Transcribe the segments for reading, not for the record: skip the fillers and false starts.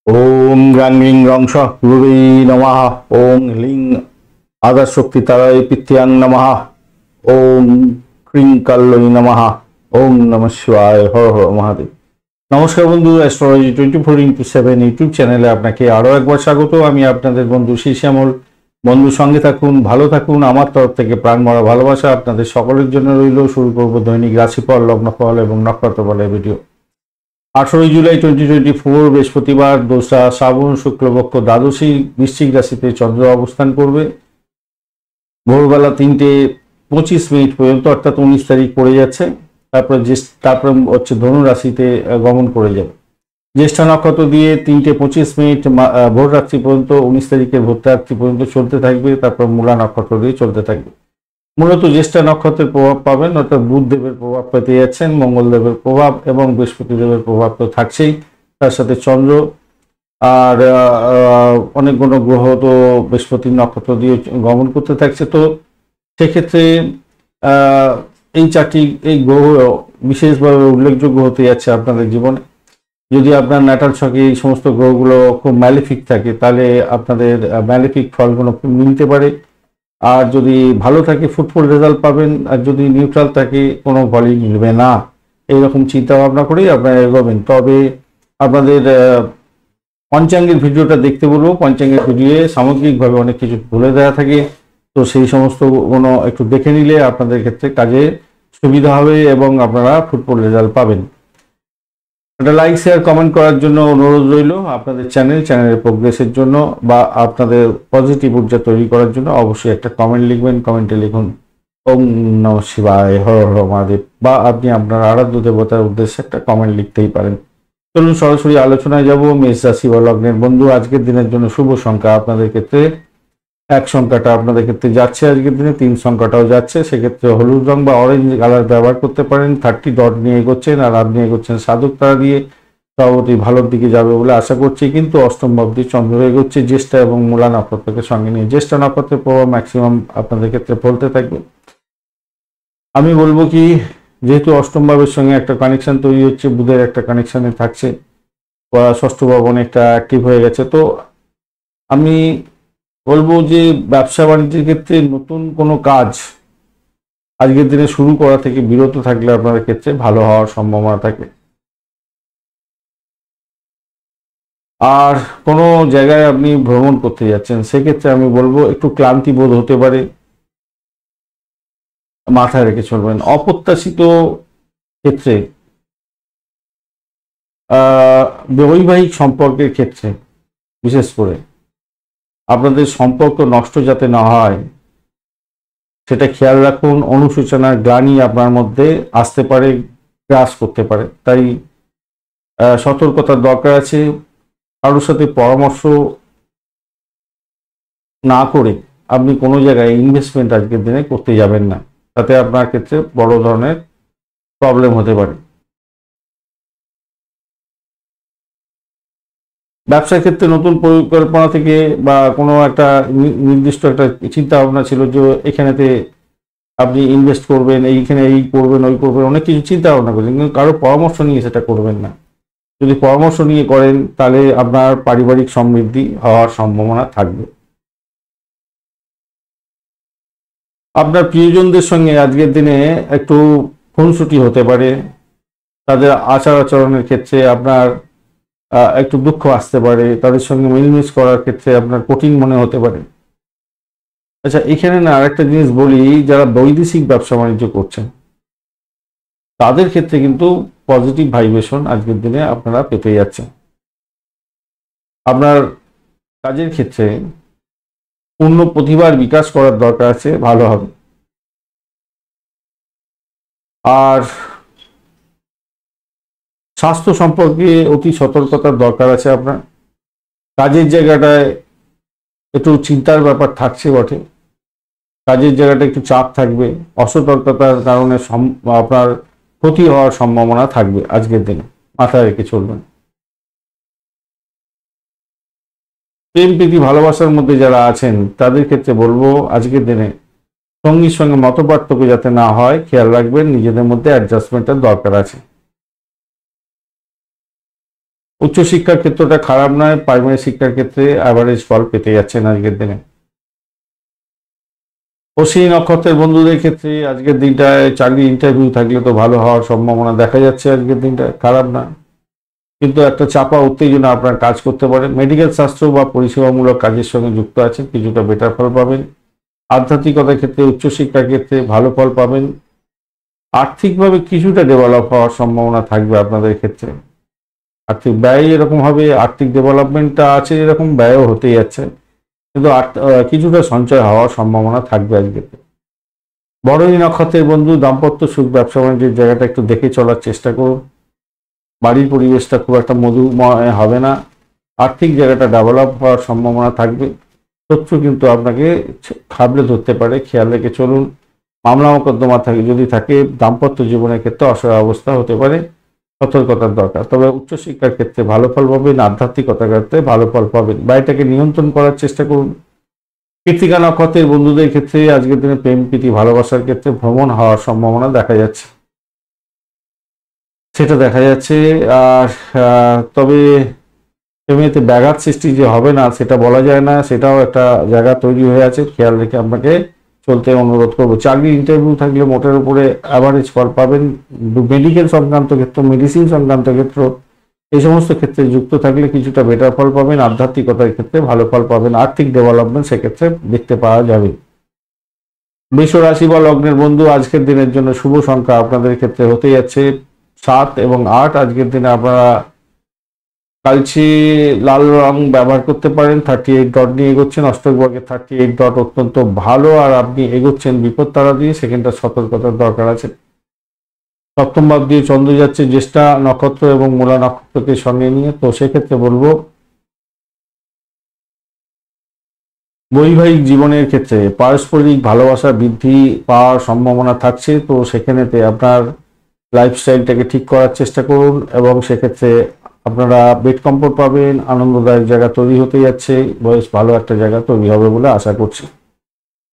ওম গ্রাং ring রং স গুরুবে নমঃ। ওং link আদাশক্তি তারায় পিত্যাং নমঃ। ওম ক্রিং কাল্লই নমঃ। ওং নমঃ শিবায়। হর হর মহাদেব। নমস্কার বন্ধু, অ্যাস্ট্রোলজি 24x7 ইউটিউব চ্যানেলে আপনাকে আরো একবার স্বাগত। আমি আপনাদের বন্ধু শ্যামল। বন্ধু সঙ্গে থাকুন, ভালো থাকুন। আমার তরফ থেকে প্রাণ ভরা ভালোবাসা আপনাদের সকলের জন্য রইল। শুরু করব দৈনিক রাশিফল, লগ্নফল এবং নক্ষত্রফলের ভিডিও। 18 জুলাই 2024 বৃহস্পতিবার, 2রা শ্রাবণ, শুক্লপক্ষ, দ্বাদশী, বৃশ্চিক রাশিতে চন্দ্র অবস্থান করবে। ভোরবেলা 3:25 পর্যন্ত, অর্থাৎ 19 তারিখ পড়ে যাচ্ছে। তারপরে হচ্ছে ধনু রাশিতে গমন করে যাবে। জ্যেষ্ঠা নক্ষত্র দিয়ে 3:25 ভোর রাত্রি পর্যন্ত, 19 তারিখের ভোর রাত্রি পর্যন্ত চলতে থাকবে। তারপর মূলা নক্ষত্র দিয়ে চলতে থাকবে। মূলত জ্যেষ্ঠা নক্ষত্রের প্রভাব পাবেন, অর্থাৎ বুধ দেবের প্রভাব পেতে যাচ্ছেন, মঙ্গল দেবের প্রভাব এবং বৃহস্পতি দেবের প্রভাব তো থাকছেই, তার সাথে চন্দ্র আর অনেকগুলো গ্রহ তো বৃহস্পতির নক্ষত্র দিয়ে গমন করতে থাকছে। তো সেক্ষেত্রে এই গ্রহ বিশেষভাবে উল্লেখযোগ্য হতে যাচ্ছে আপনাদের জীবনে। যদি আপনার ন্যাটাল ছকে এই সমস্ত গ্রহগুলো খুব ম্যালিফিক থাকে, তাহলে আপনাদের ম্যালিফিক ফলগুলো মিলতে পারে। আর যদি ভালো থাকে ফুটফুল রেজাল্ট পাবেন, আর যদি নিউট্রাল থাকে কোনো ফলই মিলবে না। এইরকম চিন্তা ভাবনা করেই আপনারা এগোবেন। তবে আপনাদের পঞ্চাঙ্গের ভিডিওটা দেখতে বলবো। পঞ্চাঙ্গের ভিডিওয়ে সামগ্রিকভাবে অনেক কিছু বলে দেওয়া থাকে, তো সেই সমস্ত কোনো একটু দেখে নিলে আপনাদের ক্ষেত্রে কাজে সুবিধা হবে এবং আপনারা ফুটফুল রেজাল্ট পাবেন। একটা লাইক, শেয়ার, কমেন্ট করার জন্য অনুরোধ রইল। আপনাদের চ্যানেলের প্রোগ্রেসের জন্য বা আপনাদের পজিটিভ ঊর্জা তৈরি করার জন্য অবশ্যই একটা কমেন্ট লিখবেন। কমেন্টে লিখুন ওং নমঃ শিবায়, হর হর মহাদেব, বা আপনি আপনার আরাধ্য দেবতার উদ্দেশ্যে একটা কমেন্ট লিখতেই পারেন। চলুন সরাসরি আলোচনায় যাব। মেষ রাশি বা লগ্নের বন্ধু, আজকের দিনের জন্য শুভ সংখ্যা আপনাদের ক্ষেত্রে 1 সংখ্যাটা আপনাদের ক্ষেত্রে যাচ্ছে, আজকের দিনে 3 সংখ্যাটাও যাচ্ছে। সেক্ষেত্রে হলুদ রং বা অরেঞ্জ কালার ব্যবহার করতে পারেন। 30 ডট নিয়ে এগোচ্ছেন, আর আপনি এগোচ্ছেন সাধক তারা দিয়ে। সভাপতি ভালোর দিকে যাবে বলে আশা করছি, কিন্তু অষ্টম ভাবটি চন্দ্র এগোচ্ছে জ্যেষ্ঠা এবং মূলা নক্ষত্রকে সঙ্গে নিয়ে। জ্যেষ্ঠা নক্ষত্রের প্রভাব ম্যাক্সিমাম আপনাদের ক্ষেত্রে ফলতে থাকবে। আমি বলবো কি, যেহেতু অষ্টম ভাবের সঙ্গে একটা কানেকশন তৈরি হচ্ছে, বুধের একটা কানেকশনে থাকছে, ষষ্ঠ ভবন একটা অ্যাক্টিভ হয়ে গেছে, তো আমি বলবো যে ব্যবসা বাণিজ্যের ক্ষেত্রে নতুন কোনো কাজ আজকের দিনে শুরু করা থেকে বিরত থাকলে আপনাদের ক্ষেত্রে ভালো হওয়ার সম্ভাবনা থাকে। আর কোনো জায়গায় আপনি ভ্রমণ করতে যাচ্ছেন, সেক্ষেত্রে আমি বলবো একটু ক্লান্তি বোধ হতে পারে, মাথায় রেখে চলবেন। অপ্রত্যাশিত ক্ষেত্রে বৈবাহিক সম্পর্কের ক্ষেত্রে বিশেষ করে আপনাদের সম্পর্ক নষ্ট যাতে না হয় সেটা খেয়াল রাখুন। অনুশোচনার গ্লানি আপনার মধ্যে আসতে পারে, গ্রাস করতে পারে, তাই সতর্কতার দরকার আছে। কারোর সাথে পরামর্শ না করে আপনি কোনো জায়গায় ইনভেস্টমেন্ট আজকের দিনে করতে যাবেন না, তাতে আপনার ক্ষেত্রে বড় ধরনের প্রবলেম হতে পারে। ব্যবসার ক্ষেত্রে নতুন পরিকল্পনা থেকে বা কোনো একটা নির্দিষ্ট একটা চিন্তা ভাবনা ছিল যে এখানেতে আপনি ইনভেস্ট করবেন, এইখানে এই করবেন, ওই করবেন, অনেক কিছু চিন্তা ভাবনা করছেন, কিন্তু কারো পরামর্শ নিয়ে সেটা করবেন না। যদি পরামর্শ নিয়ে করেন তাহলে আপনার পারিবারিক সমৃদ্ধি হওয়ার সম্ভাবনা থাকবে। আপনার প্রিয়জনদের সঙ্গে আজকের দিনে একটু খুনসুটি হতে পারে। তাদের আচার আচরণের ক্ষেত্রে আপনার একটু দুঃখ আসতে পারে। তাদের সঙ্গে মিলমিশ করার ক্ষেত্রে আপনার কঠিন মনে হতে পারে। আচ্ছা, এখানে না আরেকটা জিনিস বলি, যারা বৈদেশিক ব্যবসা বাণিজ্য করছেন তাদের ক্ষেত্রে কিন্তু পজিটিভ ভাইব্রেশন আজকের দিনে আপনারা পেতে যাচ্ছেন। আপনার কাজের ক্ষেত্রে পূর্ণ প্রতিভার বিকাশ করার দরকার আছে, ভালো হবে। আর স্বাস্থ্য সম্পর্কে অতি সতর্কতার দরকার আছে আপনার। কাজের জায়গাটায় একটু চিন্তার ব্যাপার থাকছে বটে, কাজের জায়গাটা একটু চাপ থাকবে, অসতর্কতার কারণে আপনার ক্ষতি হওয়ার সম্ভাবনা থাকবে আজকের দিনে, মাথায় রেখে চলবেন। প্রেম প্রীতি ভালোবাসার মধ্যে যারা আছেন তাদের ক্ষেত্রে বলবো আজকের দিনে সঙ্গীর সঙ্গে মতপার্থক্য যাতে না হয় খেয়াল রাখবেন, নিজেদের মধ্যে অ্যাডজাস্টমেন্টের দরকার আছে। উচ্চশিক্ষার ক্ষেত্রটা খারাপ নয়, প্রাইমারি শিক্ষার ক্ষেত্রে অ্যাভারেজ ফল পেতে যাচ্ছেন আজকের দিনে। অশ্বিনী নক্ষত্রের বন্ধুদের ক্ষেত্রে আজকের দিনটায় চাকরি ইন্টারভিউ থাকলে তো ভালো হওয়ার সম্ভাবনা দেখা যাচ্ছে। আজকের দিনটা খারাপ না, কিন্তু একটা চাপা উত্তেজনা আপনার কাজ করতে পারে। মেডিকেল শাস্ত্র বা পরিষেবামূলক কাজের সঙ্গে যুক্ত আছেন, কিছুটা বেটার ফল পাবেন। আধ্যাত্মিকতার ক্ষেত্রে, উচ্চশিক্ষার ক্ষেত্রে ভালো ফল পাবেন। আর্থিকভাবে কিছুটা ডেভেলপ হওয়ার সম্ভাবনা থাকবে আপনাদের ক্ষেত্রে। আর্থিক ব্যয় এরকম হবে, আর্থিক ডেভেলপমেন্টটা আছে এরকম, ব্যয়ও হতেই যাচ্ছে, কিন্তু কিছুটা সঞ্চয় হওয়ার সম্ভাবনা থাকবে আজকে। বরণী নক্ষত্রের বন্ধু, দাম্পত্য সুখ, ব্যবসা বাণিজ্যের জায়গাটা একটু দেখে চলার চেষ্টা করুন। বাড়ির পরিবেশটা খুব একটা মধুময় হবে না। আর্থিক জায়গাটা ডেভেলপ হওয়ার সম্ভাবনা থাকবে। শত্রু কিন্তু আপনাকে খাবলে ধরতে পারে, খেয়াল রেখে চলুন। মামলা মোকদ্দমা যদি থাকে, দাম্পত্য জীবনের ক্ষেত্রে অসহায় অবস্থা হতে পারে, সতর্কতার দরকার। তবে উচ্চশিক্ষার ক্ষেত্রে ভালো ফল পাবেন, আধ্যাত্মিকতার ক্ষেত্রে ভালো ফল পাবেন। বাড়িটাকে নিয়ন্ত্রণ করার চেষ্টা করুন। কৃত্তিকা নক্ষত্রের বন্ধুদের ক্ষেত্রে আজকের দিনে প্রেম প্রীতি ভালোবাসার ক্ষেত্রে ভ্রমণ হওয়ার সম্ভাবনা দেখা যাচ্ছে, সেটা দেখা যাচ্ছে। আর তবে প্রেমেতে ব্যাঘাত সৃষ্টি যে হবে না সেটা বলা যায় না, সেটাও একটা জায়গা তৈরি হয়ে আছে, খেয়াল রেখে আপনাকে চলতে অনুরোধ করবো। চাকরি ইন্টারভিউ থাকলে মোটের উপরে অ্যাভারেজ ফল পাবেন। মেডিকেল সংক্রান্ত ক্ষেত্র, মেডিসিন সংক্রান্ত ক্ষেত্র, এই সমস্ত ক্ষেত্রে যুক্ত থাকলে কিছুটা বেটার ফল পাবেন। আধ্যাত্মিকতার ক্ষেত্রে ভালো ফল পাবেন। আর্থিক ডেভেলপমেন্ট সেক্ষেত্রে দেখতে পাওয়া যাবে। বৃষ রাশি বা লগ্নের বন্ধু, আজকের দিনের জন্য শুভ সংখ্যা আপনাদের ক্ষেত্রে হতে যাচ্ছে 7 এবং 8। আজকের দিনে আপনারা কালচে লাল রং ব্যবহার করতে পারেন। 38 ডট নিয়ে এগোচ্ছেন, অষ্টক বর্গে 38 ডট অত্যন্ত ভালো। আর আপনি এগোচ্ছেন বিপদ তারা দিয়ে, সেখানটা সতর্কতার দরকার আছে। সপ্তম ভাব দিয়ে চন্দ্র যাচ্ছে জ্যেষ্ঠা নক্ষত্র এবং মূলা নক্ষত্রকে সঙ্গে নিয়ে, তো সেক্ষেত্রে বলবো বৈবাহিক জীবনের ক্ষেত্রে পারস্পরিক ভালোবাসা বৃদ্ধি পাওয়ার সম্ভাবনা থাকছে। তো সেখানেতে আপনার লাইফস্টাইলটাকে ঠিক করার চেষ্টা করুন এবং সেক্ষেত্রে আপনারা বেড কমফোর্ট পাবেন। আনন্দদায়ক জায়গা তৈরি হতে যাচ্ছে, বয়স ভালো একটা জায়গা তৈরি হবে বলে আশা করছি।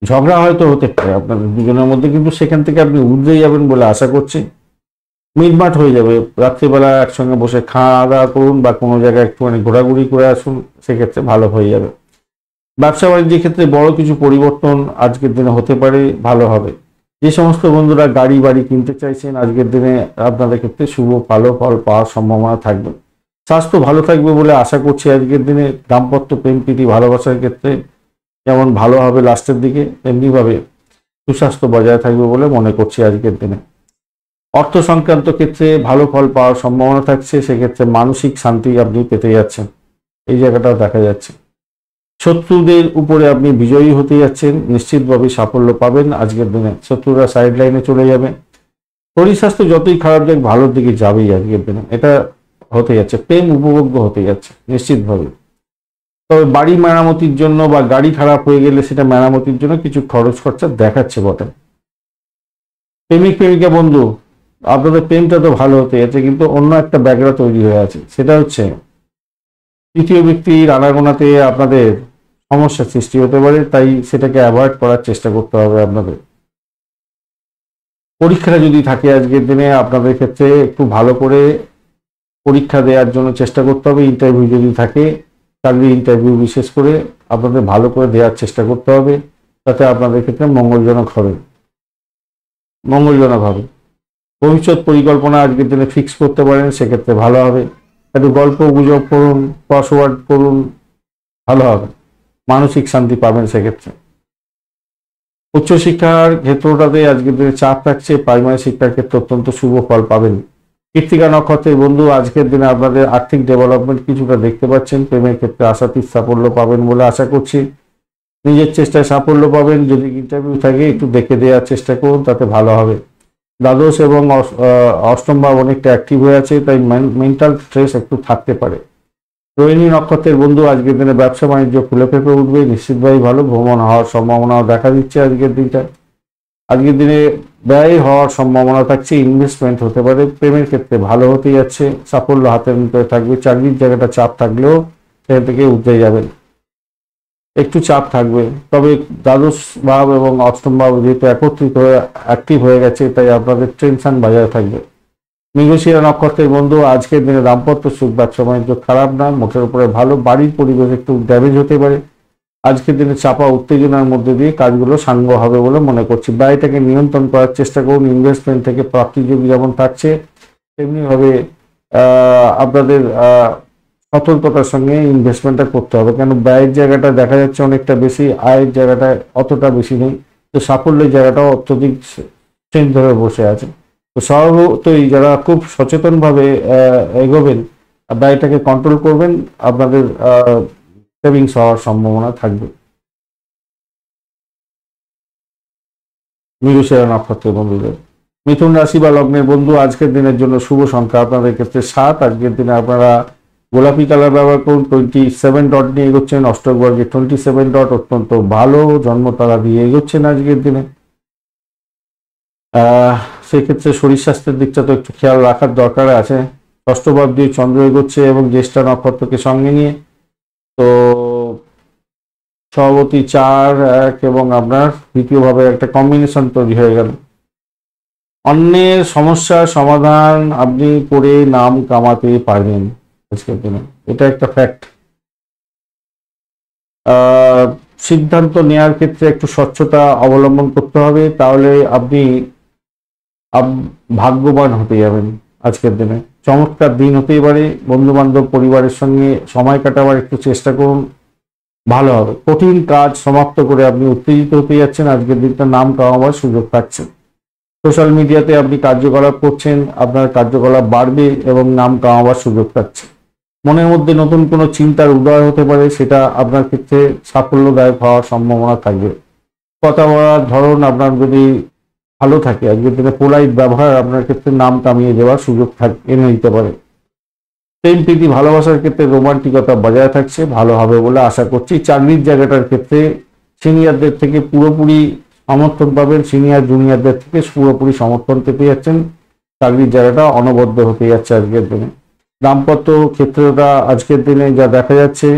ঝগড়া হয়তো হতে পারে আপনাদের দুজনের মধ্যে, কিন্তু সেখান থেকে আপনি উঠে যাবেন বলে আশা করছি। মিটমাট হয়ে যাবে। রাত্রিবেলা একসঙ্গে বসে খাওয়া দাওয়া করুন বা কোনো জায়গায় একটুখানি ঘোরাঘুরি করে আসুন, সেক্ষেত্রে ভালো হয়ে যাবে। ব্যবসা বাণিজ্যের ক্ষেত্রে বড় কিছু পরিবর্তন আজকের দিনে হতে পারে, ভালো হবে। যে সমস্ত বন্ধুরা গাড়ি বাড়ি কিনতে চাইছেন, আজকের দিনে আপনাদের ক্ষেত্রে শুভ ভালো ফল পাওয়ার সম্ভাবনা থাকবে। স্বাস্থ্য ভালো থাকবে বলে আশা করছি আজকের দিনে। দাম্পত্য প্রেম প্রীতি ভালোবাসার ক্ষেত্রে যেমন ভালো হবে লাস্টের দিকে, তেমনিভাবে সুস্বাস্থ্য বজায় থাকবে বলে মনে করছি আজকের দিনে। অর্থ সংক্রান্ত ক্ষেত্রে ভালো ফল পাওয়ার সম্ভাবনা থাকছে, সেক্ষেত্রে মানসিক শান্তি আপনি পেতে যাচ্ছেন, এই জায়গাটাও দেখা যাচ্ছে। শত্রুদের উপরে আপনি বিজয়ী হতে যাচ্ছেন, নিশ্চিতভাবে সাফল্য পাবেন আজকের দিনে। শত্রুরা সাইড লাইনে চলে যাবে। শরীর স্বাস্থ্য যতই খারাপ যাক ভালোর দিকে যাবেই আজকের দিনে, এটা হতে যাচ্ছে। প্রেম উপভোগ্য হতে যাচ্ছে নিশ্চিতভাবে। তবে বাড়ি মেরামতির জন্য বা গাড়ি খারাপ হয়ে গেলে সেটা মেরামতির জন্য কিছু খরচ খরচা দেখাচ্ছে বটে। প্রেমিক প্রেমিকা বন্ধু, আপনাদের প্রেমটা তো ভালো হতে যাচ্ছে, কিন্তু অন্য একটা ব্যাগরা তৈরি হয়ে আছে, সেটা হচ্ছে তৃতীয় ব্যক্তির আনাগোনাতে আপনাদের সমস্যার সৃষ্টি হতে পারে, তাই সেটাকে অ্যাভয়েড করার চেষ্টা করতে হবে আপনাদের। পরীক্ষাটা যদি থাকে আজকের দিনে আপনাদের ক্ষেত্রে একটু ভালো করে পরীক্ষা দেওয়ার জন্য চেষ্টা করতে হবে। ইন্টারভিউ যদি থাকে, চাকরি ইন্টারভিউ বিশেষ করে আপনাদের ভালো করে দেওয়ার চেষ্টা করতে হবে, যাতে আপনাদের ক্ষেত্রে মঙ্গলজনক হবে। ভবিষ্যৎ পরিকল্পনা আজকের দিনে ফিক্স করতে পারেন, সেক্ষেত্রে ভালো হবে। একটু গল্প গুজব করুন, ক্রসওয়ার্ড করুন, ভালো হবে। মানসিক শান্তি পাবেন সেক্ষেত্রে। উচ্চশিক্ষার ক্ষেত্রটাতে আজকের দিনে চাপ থাকছে, প্রাইমারি শিক্ষার ক্ষেত্রে অত্যন্ত শুভ ফল পাবেন। কৃত্তিকা নক্ষত্রের বন্ধু, আজকের দিনে আপনাদের আর্থিক ডেভেলপমেন্ট কিছুটা দেখতে পাচ্ছেন। প্রেমের ক্ষেত্রে আশাতীত সাফল্য পাবেন বলে আশা করছি। নিজের চেষ্টায় সাফল্য পাবেন। যদি ইন্টারভিউ থাকে একটু দেখে দেওয়ার চেষ্টা করুন, তাতে ভালো হবে। দ্বাদশ এবং অষ্টম ভাব অনেকটা অ্যাক্টিভ হয়ে আছে, তাই মেন্টাল স্ট্রেস একটু থাকতে পারে। রোহিণী নক্ষত্রের বন্ধু, আজকের দিনে ব্যবসা বাণিজ্য ফুলে ফেঁপে উঠবে, নিশ্চিতভাবেই ভালো। ভ্রমণ হওয়ার সম্ভাবনাও দেখা দিচ্ছে আজকের দিনটা। আজকের দিনে ব্যয় হওয়ার সম্ভাবনা থাকছে, ইনভেস্টমেন্ট হতে পারে। প্রেমের ক্ষেত্রে ভালো হতে যাচ্ছে, সাফল্য হাতের মুঠোয় থাকবে। চাকরির জায়গাটা চাপ থাকলেও সেখান থেকে উঠে যাবেন, একটু চাপ থাকবে। তবে দ্বাদশ ভাব এবং অষ্টম ভাব যেহেতু একত্রিত হয়ে অ্যাক্টিভ হয়ে গেছে, তাই আপনাদের টেনশন বজায় থাকবে। মৃগশিরা নক্ষত্রের বন্ধু, আজকের দিনে দাম্পত্য সুখ, ব্যবসা বাণিজ্য খারাপ না, মোটের উপরে ভালো। বাড়ির পরিবেশ একটু ড্যামেজ হতে পারে। আজকের দিনে চাপা উত্তেজনার মধ্যে দিয়ে কাজগুলো সাঙ্গ হবে বলে মনে করছি। ব্যয়টাকে নিয়ন্ত্রণ করার চেষ্টা করুন। ইনভেস্টমেন্ট থেকে প্রাপ্তিযোগ যেমন থাকছে, তেমনিভাবে আপনাদের সতর্কতার সঙ্গে ইনভেস্টমেন্টটা করতে হবে, কেন ব্যয়ের জায়গাটা দেখা যাচ্ছে অনেকটা বেশি, আয়ের জায়গাটা অতটা বেশি নেই। তো সাফল্যের জায়গাটাও অত্যধিক ট্রেন ধরে বসে আছে। তো স্বভাবতই যারা খুব সচেতনভাবে এগোবেন, ব্যয়টাকে কন্ট্রোল করবেন, আপনাদের সেভিংস হওয়ার সম্ভাবনা থাকবে। মৃগশিরা নক্ষত্রের বন্ধুদের, মিথুন রাশি বা লগ্নের বন্ধু, আজকের দিনের জন্য শুভ সংখ্যা আপনাদের ক্ষেত্রে 7। আজকের দিনে আপনারা গোলাপি কালার ব্যবহার করুন। 27 ডট নিয়ে এগোচ্ছেন। অষ্টক বর্গে 27 ডট অত্যন্ত ভালো, জন্মতারা দিয়ে এগোচ্ছেন আজকের দিনে। সেক্ষেত্রে শরীর স্বাস্থ্যের দিকটা তো একটু খেয়াল রাখার দরকার আছে। ষষ্ঠ ভাব দিয়ে চন্দ্র এগোচ্ছে এবং জ্যেষ্ঠা নক্ষত্রকে সঙ্গে নিয়ে। তো সভাপতি 4, 1 এবং আপনার দ্বিতীয়ভাবে একটা কম্বিনেশন তৈরি হয়ে গেল। অন্যের সমস্যার সমাধান আপনি করে নাম কামাতে পারবেন আজকের দিনে, এটা একটা ফ্যাক্ট। সিদ্ধান্ত নেওয়ার ক্ষেত্রে একটু স্বচ্ছতা অবলম্বন করতে হবে, তাহলে আপনি ভাগ্যবান হতে যাবেন আজকের দিনে। চমৎকার দিন হতেই পারে। বন্ধু বান্ধব পরিবারের সঙ্গে সময় কাটাবার একটু চেষ্টা করুন, ভালো হবে। কঠিন কাজ সমাপ্ত করে আপনি উত্তেজিত হতে যাচ্ছেন, আজকের দিনটা নাম কামাবার সুযোগ পাচ্ছেন। সোশ্যাল মিডিয়াতে আপনি কার্যকলাপ করছেন, আপনার কার্যকলাপ বাড়বে এবং নাম কামাবার সুযোগ পাচ্ছে। মনের মধ্যে নতুন কোনো চিন্তার উদয় হতে পারে, সেটা আপনার ক্ষেত্রে সাফল্যদায়ক হওয়ার সম্ভাবনা থাকবে। কথা বলার ধরন আপনার যদি ভালো থাকে, আজকের দিনে পোলাইট ব্যবহার আপনার ক্ষেত্রে নাম কামিয়ে দেওয়ার সুযোগ এনে দিতে পারে। প্রেম প্রীতি ভালোবাসার ক্ষেত্রে রোমান্টিকতা বজায় থাকছে, ভালো হবে বলে আশা করছি। চাকরির জায়গাটার ক্ষেত্রে সিনিয়রদের থেকে পুরোপুরি সমর্থন পাবেন, সিনিয়র জুনিয়রদের থেকে পুরোপুরি সমর্থন পেতে যাচ্ছেন। চাকরির জায়গাটা অনবদ্য হতে যাচ্ছে আজকের দিনে। দাম্পত্য ক্ষেত্রটা আজকের দিনে যা দেখা যাচ্ছে,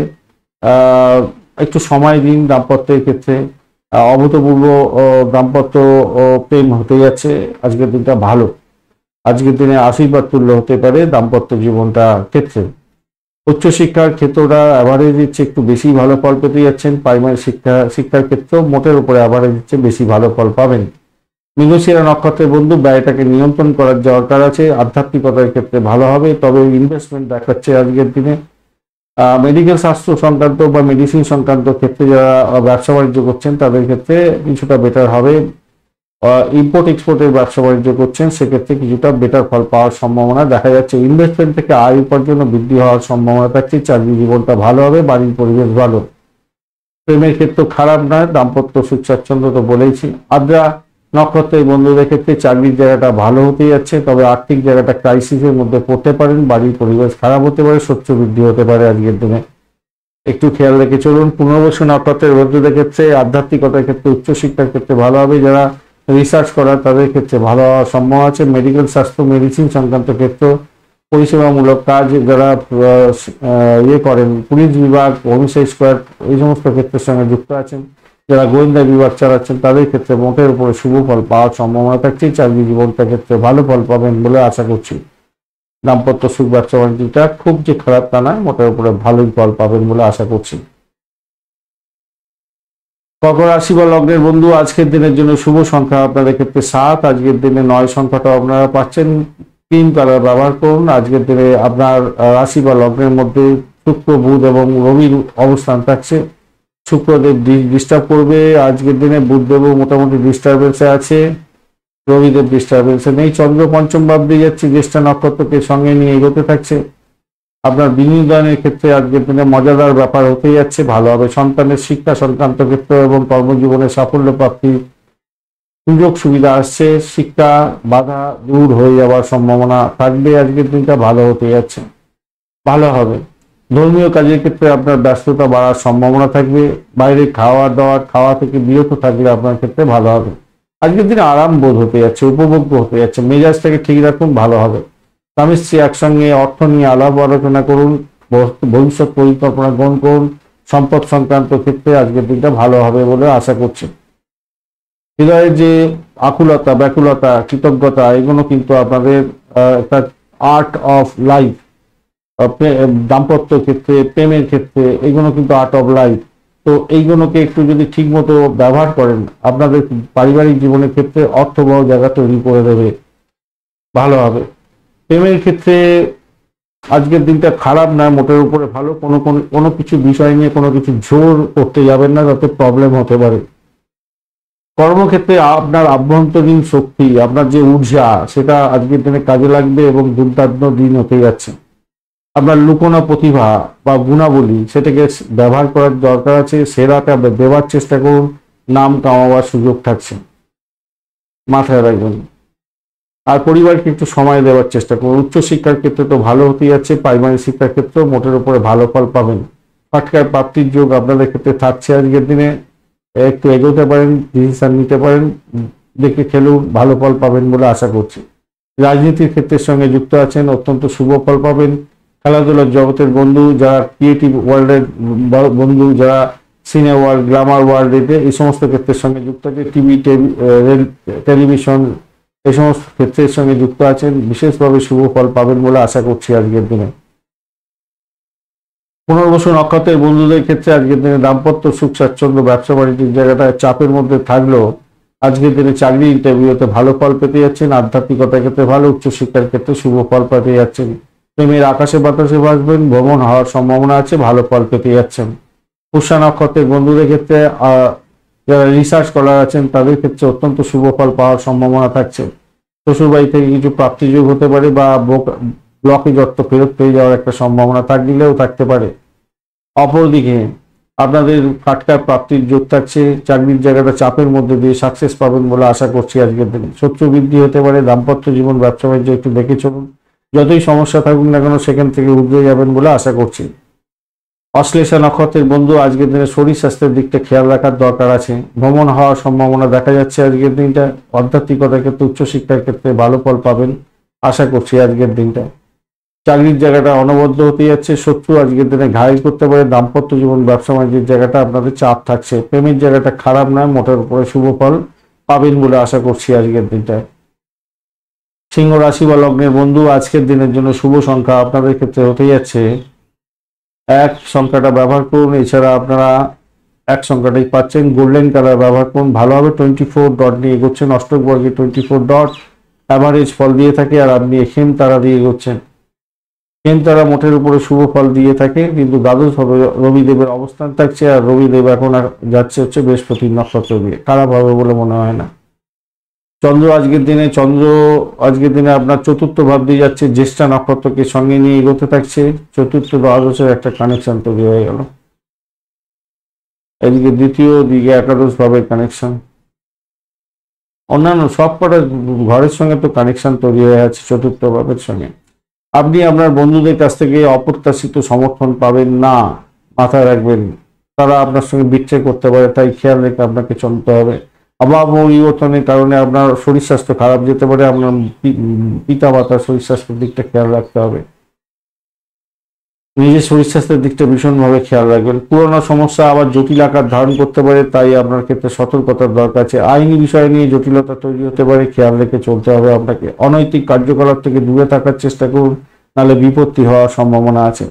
একটু সময় দিন দাম্পত্যের ক্ষেত্রে। অভূতপূর্ব দাম্পত্য প্রেম হতে যাচ্ছে, আজকের দিনটা ভালো। আজকের দিনে আশীর্বাদ তুল্য হতে পারে দাম্পত্য জীবনটা ক্ষেত্রে। উচ্চশিক্ষার ক্ষেত্রটা অ্যাভারেজ দিচ্ছে, একটু বেশি ভালো ফল পেতে যাচ্ছেন। প্রাইমারি শিক্ষার ক্ষেত্রেও মোটের উপরে অ্যাভারেজ দিচ্ছে, বেশি ভালো ফল পাবেন। মৃগশিরা নক্ষত্রের বন্ধু, ব্যয়টাকে নিয়ন্ত্রণ করার দরকার আছে। আধ্যাত্মিকতার ক্ষেত্রে ভালো হবে, তবে ইনভেস্টমেন্ট দেখাচ্ছে আজকের দিনে। মেডিকেল স্বাস্থ্য সংক্রান্ত বা মেডিসিন সংক্রান্ত ক্ষেত্রে যারা ব্যবসা বাণিজ্য করছেন, তাদের ক্ষেত্রে কিছুটা বেটার হবে। ইম্পোর্ট এক্সপোর্টের ব্যবসা বাণিজ্য করছেন, সেক্ষেত্রে কিছুটা বেটার ফল পাওয়ার সম্ভাবনা দেখা যাচ্ছে। ইনভেস্টমেন্ট থেকে আয় উপার্জন বৃদ্ধি হওয়ার সম্ভাবনা থাকছে। চাকরি জীবনটা ভালো হবে, বাড়ির পরিবেশ ভালো। প্রেমের ক্ষেত্রে খারাপ নয়, দাম্পত্য সুখ স্বাচ্ছন্দ্য তো বলেইছি। আদ্রা নক্ষত্রের বন্ধুদের ক্ষেত্রে চাকরির জায়গাটা ভালো হতে যাচ্ছে, তবে আর্থিক জায়গাটা ক্রাইসিসের মধ্যে পড়তে পারেন। বাড়ির পরিবেশ খারাপ হতে পারে, শত্রু বৃদ্ধি হতে পারে আজকের দিনে, একটু খেয়াল রেখে চলুন। পুনর্বসু নক্ষত্রের বন্ধুদের ক্ষেত্রে আধ্যাত্মিকতার ক্ষেত্রে, উচ্চশিক্ষার ক্ষেত্রে ভালো হবে। যারা রিসার্চ করার তাদের ক্ষেত্রে ভালো হওয়ার সম্ভাবনা আছে। মেডিকেল স্বাস্থ্য মেডিসিন সংক্রান্ত ক্ষেত্র, পরিষেবামূলক কাজ যারা করেন, পুলিশ বিভাগ, হোমসাইড স্কোয়াড, এই সমস্ত ক্ষেত্রের সঙ্গে যুক্ত আছেন, যারা গোয়েন্দা বিভাগ চালাচ্ছেন, তাদের ক্ষেত্রে মোটের উপরে শুভ ফল পাওয়ার সম্ভাবনা থাকছে। চাকরি জীবনটার ক্ষেত্রে ভালো ফল পাবেন বলে আশা করছি। দাম্পত্য সুখ, ব্যবসা বাণিজ্যটা খুব যে খারাপ তা নয়, মোটের উপরে ভালোই ফল পাবেন বলে আশা করছি। কর্কট রাশি বা লগ্নের বন্ধু, আজকের দিনের জন্য শুভ সংখ্যা আপনাদের ক্ষেত্রে 7। আজকের দিনে 9 সংখ্যাটা আপনারা পাচ্ছেন। ক্রিম কালার ব্যবহার করুন। আজকের দিনে আপনার রাশি বা লগ্নের মধ্যে শুক্র, বুধ এবং রবির অবস্থান থাকছে। শুক্রদেব ডিস্টার্ব করবে আজকের দিনে, বুধদেবও মোটামুটি ডিস্টারবেন্সে আছে, রবিদেব ডিস্টারবেন্সে নেই। চন্দ্র পঞ্চম ভাব দিয়ে যাচ্ছে, জ্যেষ্ঠা নক্ষত্রকে সঙ্গে নিয়ে এগোতে থাকছে। আপনার বিনোদনের ক্ষেত্রে আজকের দিনে মজাদার ব্যাপার হতে যাচ্ছে, ভালো হবে। সন্তানের শিক্ষা সংক্রান্ত ক্ষেত্র এবং কর্মজীবনে সাফল্য প্রাপ্তির সুযোগ সুবিধা আসছে। শিক্ষা বাধা দূর হয়ে যাওয়ার সম্ভাবনা থাকবে। আজকের দিনটা ভালো হতে যাচ্ছে, ভালো হবে। ধর্মীয় কাজের ক্ষেত্রে আপনার ব্যস্ততা বাড়ার সম্ভাবনা থাকবে। বাইরে খাওয়া থেকে বিরত থাকলে আপনার ক্ষেত্রে ভালো হবে। আজকের দিনে আরাম বোধ হতে যাচ্ছে, উপভোগ্য হতে যাচ্ছে। মেজাজটাকে ঠিক রাখুন, ভালো হবে। স্বামী স্ত্রী একসঙ্গে অর্থ নিয়ে আলাপ আলোচনা করুন, ভবিষ্যৎ পরিকল্পনা গ্রহণ করুন। সম্পদ সংক্রান্ত ক্ষেত্রে আজকের দিনটা ভালো হবে বলে আশা করছি। হৃদয়ের যে আকুলতা, ব্যাকুলতা, কৃতজ্ঞতা, এগুলো কিন্তু আপনাদের একটা আর্ট অফ লাইফ, দাম্পত্য ক্ষেত্রে, প্রেমের ক্ষেত্রে, এগুলো কিন্তু আর্ট অফ লাইফ। তো এইগুলোকে একটু যদি ঠিক মতো ব্যবহার করেন, আপনাদের পারিবারিক জীবনের ক্ষেত্রে অর্থবহ জায়গা তৈরি করে দেবে, ভালো হবে। প্রেমের ক্ষেত্রে আজকের দিনটা খারাপ না, মোটের উপরে ভালো। কোনো কোনো কিছু বিষয় নিয়ে কোনো কিছু জোর করতে যাবেন না, যাতে প্রবলেম হতে পারে। কর্মক্ষেত্রে আপনার আভ্যন্তরীণ শক্তি, আপনার যে ঊর্জা, সেটা আজকের দিনে কাজে লাগবে এবং দুর্দান্ত দিন হতে যাচ্ছে। আপনার লুকোনো প্রতিভা বা গুণাবলী, সেটাকে ব্যবহার করার দরকার আছে, সেরাটা দেওয়ার চেষ্টা করুন, নাম কামাবার সুযোগ থাকছে, মাথায় রাখবেন। আর পরিবারকে একটু সময় দেওয়ার চেষ্টা করুন। উচ্চশিক্ষার ক্ষেত্রে তো ভালো হতে যাচ্ছে, প্রাইমারি শিক্ষার ক্ষেত্রেও মোটের উপরে ভালো ফল পাবেন। ফাটকার প্রাপ্তির যোগ আপনাদের ক্ষেত্রে থাকছে আজকের দিনে, একটু এগোতে পারেন, ডিসিশন নিতে পারেন, দেখে খেলুন, ভালো ফল পাবেন বলে আশা করছি। রাজনীতির ক্ষেত্রের সঙ্গে যুক্ত আছেন, অত্যন্ত শুভ ফল পাবেন। খেলাধুলার জগতের বন্ধু, যারা ক্রিয়েটিভ ওয়ার্ল্ডের বন্ধু, যারা সিনে ওয়ার্ল্ড, গ্ল্যামার ওয়ার্ল্ড, এই সমস্ত ক্ষেত্রের সঙ্গে যুক্ত আছে, টিভি, টেলিভিশন, এই সমস্ত ক্ষেত্রের সঙ্গে যুক্ত আছেন, বিশেষভাবে শুভ ফল পাবেন বলে আশা করছি আজকের দিনে। পুনর্বসু নক্ষত্রের বন্ধুদের ক্ষেত্রে আজকের দিনে দাম্পত্য সুখ স্বাচ্ছন্দ্য, ব্যবসা বাণিজ্যের জায়গাটা চাপের মধ্যে থাকলেও আজকের দিনে চাকরি ইন্টারভিউতে ভালো ফল পেতে যাচ্ছেন। আধ্যাত্মিকতার ক্ষেত্রে ভালো, উচ্চশিক্ষার ক্ষেত্রে শুভ ফল পেতে যাচ্ছেন। প্রেমের আকাশে বাতাসে ভাসবেন, ভ্রমণ হওয়ার সম্ভাবনা আছে, ভালো ফল পেতে যাচ্ছেন। পুষ্যা নক্ষত্রের বন্ধুদের ক্ষেত্রে যারা রিসার্চ করার আছেন, তাদের ক্ষেত্রে অত্যন্ত শুভ ফল পাওয়ার সম্ভাবনা থাকছে। শ্বশুরবাড়ি থেকে কিছু প্রাপ্তিযোগ হতে পারে, বা ব্লকেজ অর্থ ফেরত পেয়ে যাওয়ার একটা সম্ভাবনা থাকলেও থাকতে পারে। অপরদিকে আপনাদের ফাটকার প্রাপ্তির যোগ থাকছে, চাকরির জায়গাটা চাপের মধ্যে দিয়ে সাকসেস পাবেন বলে আশা করছি আজকের দিনে। শত্রু বৃদ্ধি হতে পারে, দাম্পত্য জীবন, ব্যবসা বাণিজ্য একটু দেখে চলুন, যতই সমস্যা থাকুক না কেন সেখান থেকে উঠে যাবেন বলে আশা করছি। অশ্লেষা নক্ষত্রের বন্ধু, আজকের দিনে শরীর স্বাস্থ্যের দিকটা খেয়াল রাখার দরকার আছে। ভ্রমণ হওয়ার সম্ভাবনা দেখা যাচ্ছে আজকের দিনটা। আধ্যাত্মিকতার ক্ষেত্রে, উচ্চশিক্ষার ক্ষেত্রে ভালো ফল পাবেন আশা করছি আজকের দিনটা। চাকরির জায়গাটা অনবদ্য হতে যাচ্ছে, শত্রু আজকের দিনে ঘায়েল করতে পারে। দাম্পত্য জীবন, ব্যবসা বাণিজ্যের জায়গাটা আপনাদের চাপ থাকছে। প্রেমের জায়গাটা খারাপ নয়, মোটের উপরে শুভ ফল পাবেন বলে আশা করছি আজকের দিনটায়। সিংহ রাশি বা লগ্নের বন্ধু, আজকের দিনের জন্য শুভ সংখ্যা আপনাদের ক্ষেত্রে হতে যাচ্ছে 1 সংখ্যাটা ব্যবহার করুন। এছাড়া আপনারা 1 সংখ্যাটাই পাচ্ছেন, গোল্ডেন কালার ব্যবহার করুন, ভালো হবে। 24 ডট নিয়ে এগোচ্ছেন, অষ্টক বর্গে 24 ডট অ্যাভারেজ ফল দিয়ে থাকে, আর আপনি হেম তারা দিয়ে এগোচ্ছেন। হেম তারা মোটের উপরে শুভ ফল দিয়ে থাকে, কিন্তু দ্বাদশ ভাবে রবিদেবের অবস্থান থাকছে, আর রবিদেব এখন আর যাচ্ছে হচ্ছে বৃহস্পতির নক্ষত্র দিয়ে, খারাপ হবে বলে মনে হয় না। চন্দ্র আজকের দিনে আপনার চতুর্থ ভাব দিয়ে যাচ্ছে, জ্যেষ্ঠা নক্ষত্রকে সঙ্গে নিয়ে এগোতে থাকছে। চতুর্থ দ্বাদশের একটা কানেকশন তৈরি হয়ে গেল, এদিকে দ্বিতীয় দিকে একাদশ ভাবের কানেকশন, অন্যান্য সব কটা ঘরের সঙ্গে তো কানেকশন তৈরি হয়ে আছে চতুর্থ ভাবের সঙ্গে। আপনি আপনার বন্ধুদের কাছ থেকে অপ্রত্যাশিত সমর্থন পাবেন না, মাথায় রাখবেন। তারা আপনার সঙ্গে বিট্রে করতে পারে, তাই খেয়াল রেখে আপনাকে চলতে হবে। আবহাওয়া পরিবর্তনের কারণে আপনার শরীর স্বাস্থ্য খারাপ যেতে পারে, আপনার পিতা মাতার শরীর স্বাস্থ্যের দিকটা খেয়াল রাখতে হবে। নিজের শরীর স্বাস্থ্যের দিকটা ভীষণভাবে খেয়াল রাখবেন। পুরোনো সমস্যা আবার জটিল আকার ধারণ করতে পারে, তাই আপনার ক্ষেত্রে সতর্কতার দরকার আছে। আইনি বিষয় নিয়ে জটিলতা তৈরি হতে পারে, খেয়াল রেখে চলতে হবে আপনাকে। অনৈতিক কার্যকলাপ থেকে দূরে থাকার চেষ্টা করুন, নাহলে বিপত্তি হওয়ার সম্ভাবনা আছে।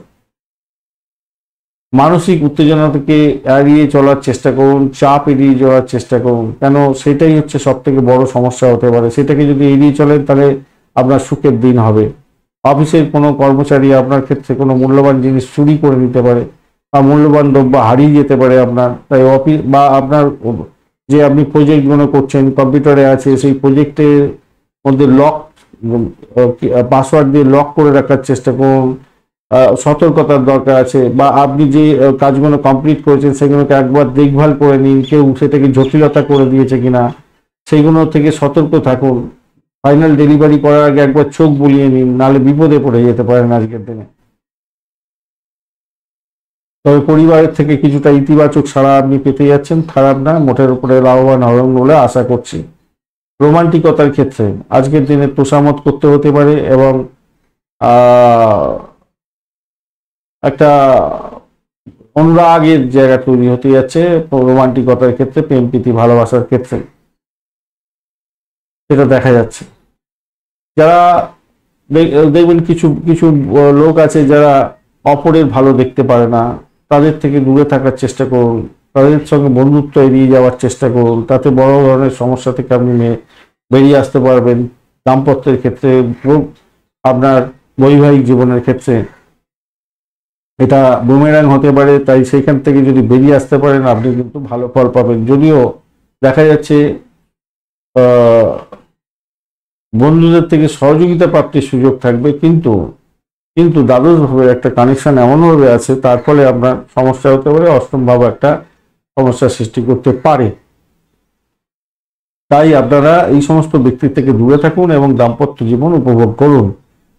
মানসিক উত্তেজনা থেকে এড়িয়ে চলার চেষ্টা করুন, চাপ এড়িয়ে যাওয়ার চেষ্টা করুন, কেন সেটাই হচ্ছে সব থেকে বড় সমস্যা হতে পারে। সেটাকে যদি এড়িয়ে চলেন, তাহলে আপনার সুখের দিন হবে। অফিসের কোনো কর্মচারী আপনার ক্ষেত্রে কোনো মূল্যবান জিনিস চুরি করে নিতে পারে, বা মূল্যবান দ্রব্য হারিয়ে যেতে পারে আপনার। তাই অফিস বা আপনার যে আপনি প্রজেক্টগুলো করছেন, কম্পিউটারে আছে, সেই প্রজেক্টের মধ্যে লক, পাসওয়ার্ড দিয়ে লক করে রাখার চেষ্টা করুন। সতর্কতার দরকার আছে। বা আপনি যে কাজগুলো কমপ্লিট করেছেন, সেগুলোকে একবার দেখভাল করে নিন, কেউ সেটাকে জটিলতা করে দিয়েছে কিনা, সেইগুলো থেকে সতর্ক থাকুন। ফাইনাল ডেলিভারি করার আগে একবার চোখ বুলিয়ে নিন, নাহলে বিপদে পড়ে যেতে পারেন আজকের দিনে। তবে পরিবারের থেকে কিছুটা ইতিবাচক সাড়া আপনি পেতে যাচ্ছেন, খারাপ না, মোটের উপরে লাভবান হবেন বলে আশা করছি। রোমান্টিকতার ক্ষেত্রে আজকের দিনে তোষামত করতে হতে পারে, এবং একটা অনুরাগের জায়গা তৈরি হতে যাচ্ছে রোমান্টিকতার ক্ষেত্রে, প্রেম প্রীতি ভালোবাসার ক্ষেত্রে, সেটা দেখা যাচ্ছে। যারা দেখবেন কিছু কিছু লোক আছে যারা অপরের ভালো দেখতে পারে না, তাদের থেকে দূরে থাকার চেষ্টা করুন, তাদের সঙ্গে বন্ধুত্ব এড়িয়ে যাওয়ার চেষ্টা করুন, তাতে বড় ধরনের সমস্যা থেকে আপনি বেরিয়ে আসতে পারবেন। দাম্পত্যের ক্ষেত্রে, আপনার বৈবাহিক জীবনের ক্ষেত্রে এটা বুমেরাং হতে পারে, তাই সেইখান থেকে যদি বেরিয়ে আসতে পারেন আপনি কিন্তু ভালো ফল পাবেন। যদিও দেখা যাচ্ছে বন্ধুদের থেকে সহযোগিতা প্রাপ্তির সুযোগ থাকবে, কিন্তু কিন্তু দ্বাদশ ভাবের একটা কানেকশন এমনভাবে আছে, তার ফলে আপনার সমস্যা হতে পারে, অষ্টম ভাব একটা সমস্যার সৃষ্টি করতে পারে। তাই আপনারা এই সমস্ত ব্যক্তি থেকে দূরে থাকুন এবং দাম্পত্য জীবন উপভোগ করুন।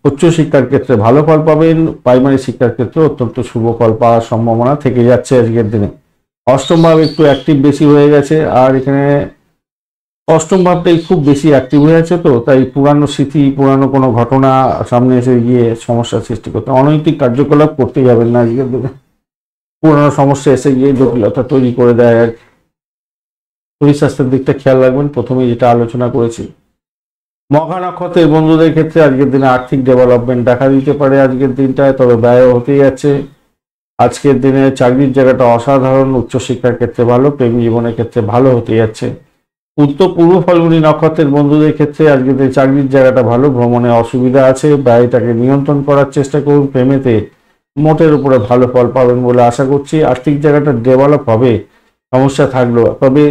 উচ্চশিক্ষার ক্ষেত্রে ভালো ফল পাবেন, প্রাইমারি শিক্ষার ক্ষেত্রে অত্যন্ত শুভ ফল পাওয়ার সম্ভাবনা থেকে যাচ্ছে আজকের দিনে। অষ্টম ভাব একটু অ্যাক্টিভ বেশি হয়ে গেছে, আর এখানে অষ্টম ভাবটাই খুব বেশি অ্যাক্টিভ হয়ে আছে, তো তাই পুরানো স্মৃতি, পুরানো কোনো ঘটনা সামনে এসে গিয়ে সমস্যার সৃষ্টি করতে, অনৈতিক কার্যকলাপ করতে যাবেন না আজকের দিনে। পুরানো সমস্যা এসে গিয়ে জটিলতা তৈরি করে দেয় আর কি। শরীর স্বাস্থ্যের দিকটা খেয়াল রাখবেন, প্রথমে যেটা আলোচনা করেছি। মঘা নক্ষত্রের বন্ধুদের ক্ষেত্রে আজকের দিনে আর্থিক ডেভেলপমেন্ট দেখা দিতে পারে আজকের দিনটায়, তবে ব্যয় হতেই যাচ্ছে। আজকের দিনে চাকরির জায়গাটা অসাধারণ, উচ্চশিক্ষার ক্ষেত্রে ভালো, প্রেম জীবনের ক্ষেত্রে ভালো হতে যাচ্ছে। উত্তর পূর্ব ফাল্গুনী নক্ষত্রের বন্ধুদের ক্ষেত্রে আজকের দিনে চাকরির জায়গাটা ভালো, ভ্রমণে অসুবিধা আছে, ব্যয়টাকে নিয়ন্ত্রণ করার চেষ্টা করুন। প্রেমেতে মোটের উপরে ভালো ফল পাবেন বলে আশা করছি। আর্থিক জায়গাটা ডেভেলপ হবে, সমস্যা থাকলো, তবে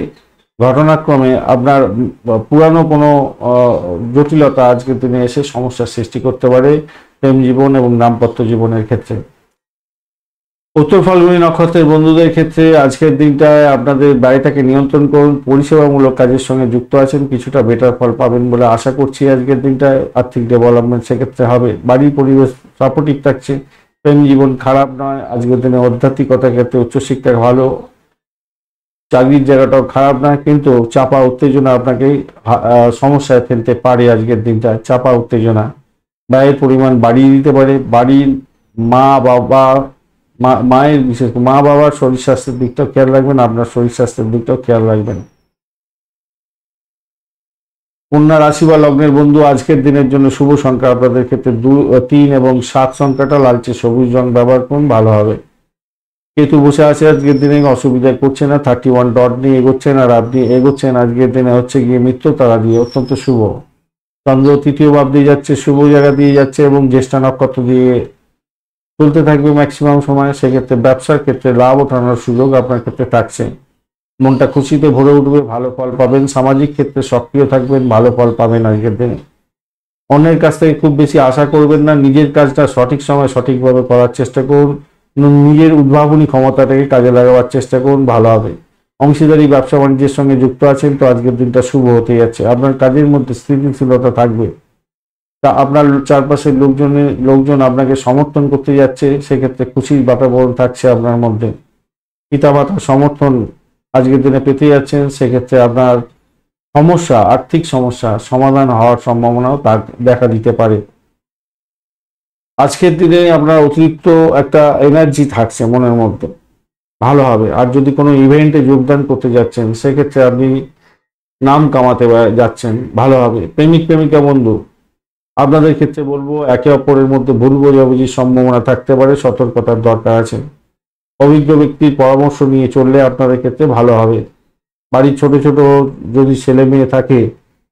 ঘটনাক্রমে আপনার পুরানো কোনো জটিলতা আজকের দিনে এসে সমস্যার সৃষ্টি করতে পারে প্রেম জীবন এবং দাম্পত্য জীবনের ক্ষেত্রে। উত্তর ফাল্গুনী নক্ষত্রের বন্ধুদের ক্ষেত্রে আজকের দিনটায় আপনাদের ব্যয়টাকে নিয়ন্ত্রণ করুন। পরিষেবামূলক কাজের সঙ্গে যুক্ত আছেন, কিছুটা বেটার ফল পাবেন বলে আশা করছি আজকের দিনটায়। আর্থিক ডেভেলপমেন্ট সেক্ষেত্রে হবে, বাড়ির পরিবেশ সাপোর্টিভ থাকছে, প্রেম জীবন খারাপ নয়। আজকের দিনে আধ্যাত্মিকতার ক্ষেত্রে উচ্চশিক্ষা ভালো, চাকরির জায়গাটাও খারাপ নয়, কিন্তু চাপা উত্তেজনা আপনাকে সমস্যায় ফেলতে পারে আজকের দিনটা। চাপা উত্তেজনা ব্যয়ের পরিমাণ বাড়িয়ে দিতে পারে। বাড়ির মা বাবা, মায়ের বিশেষ মা বাবার শরীর স্বাস্থ্যের দিকটাও খেয়াল রাখবেন, আপনার শরীর স্বাস্থ্যের দিকটাও খেয়াল রাখবেন। কন্যা রাশি বা লগ্নের বন্ধু আজকের দিনের জন্য শুভ সংখ্যা আপনাদের ক্ষেত্রে 2, 3 এবং 7 সংখ্যাটা, লালচে সবুজ রং ব্যবহার করুন, ভালো হবে। কেতু বসে আছে আজকের দিনে, অসুবিধা করছে না, 31 ডট নিয়ে এগোচ্ছেন, আর আপনি এগোচ্ছেন আজকের দিনে হচ্ছে গিয়ে মিত্র তারা দিয়ে, অত্যন্ত শুভ। চন্দ্র তৃতীয় ভাব দিয়ে যাচ্ছে, শুভ জায়গা দিয়ে যাচ্ছে এবং জ্যেষ্ঠা নক্ষত্র দিয়ে চলতে থাকবে ম্যাক্সিমাম সময়। সেক্ষেত্রে ব্যবসার ক্ষেত্রে লাভ ওঠানোর সুযোগ আপনার ক্ষেত্রে থাকছে, মনটা খুশিতে ভরে উঠবে, ভালো ফল পাবেন। সামাজিক ক্ষেত্রে সক্রিয় থাকবেন, ভালো ফল পাবেন আজকের দিনে। অন্যের কাছ থেকে খুব বেশি আশা করবেন না, নিজের কাজটা সঠিক সময় সঠিকভাবে করার চেষ্টা করুন, নিজের উদ্ভাবনী ক্ষমতাটাকে কাজে লাগাবার চেষ্টা করুন, ভালো হবে। অংশীদারি ব্যবসা বাণিজ্যের সঙ্গে যুক্ত আছেন, তো আজকের দিনটা শুভ হতে যাচ্ছে। আপনার কাজের মধ্যে স্থিতিশীলতা থাকবে, তা আপনার চারপাশের লোকজন আপনাকে সমর্থন করতে যাচ্ছে, সেক্ষেত্রে খুশির বাতাবরণ থাকছে আপনার মধ্যে। পিতামাতার সমর্থন আজকের দিনে পেতে যাচ্ছেন, সেক্ষেত্রে আপনার সমস্যা, আর্থিক সমস্যা সমাধান হওয়ার সম্ভাবনাও দেখা দিতে পারে। আজকের দিনে আপনার অতিরিক্ত একটা এনার্জি থাকছে মনের মধ্যে, ভালো হবে। আর যদি কোনো ইভেন্টে যোগদান করতে যাচ্ছেন, সেক্ষেত্রে আপনি নাম কামাতে যাচ্ছেন, ভালো হবে। প্রেমিক প্রেমিকা বন্ধু আপনাদের ক্ষেত্রে বলবো, একে অপরের মধ্যে ভুল বোঝাবুঝির সম্ভাবনা থাকতে পারে, সতর্কতার দরকার আছে। অভিজ্ঞ ব্যক্তির পরামর্শ নিয়ে চললে আপনাদের ক্ষেত্রে ভালো হবে। বাড়ির ছোট ছোট যদি ছেলে মেয়ে থাকে,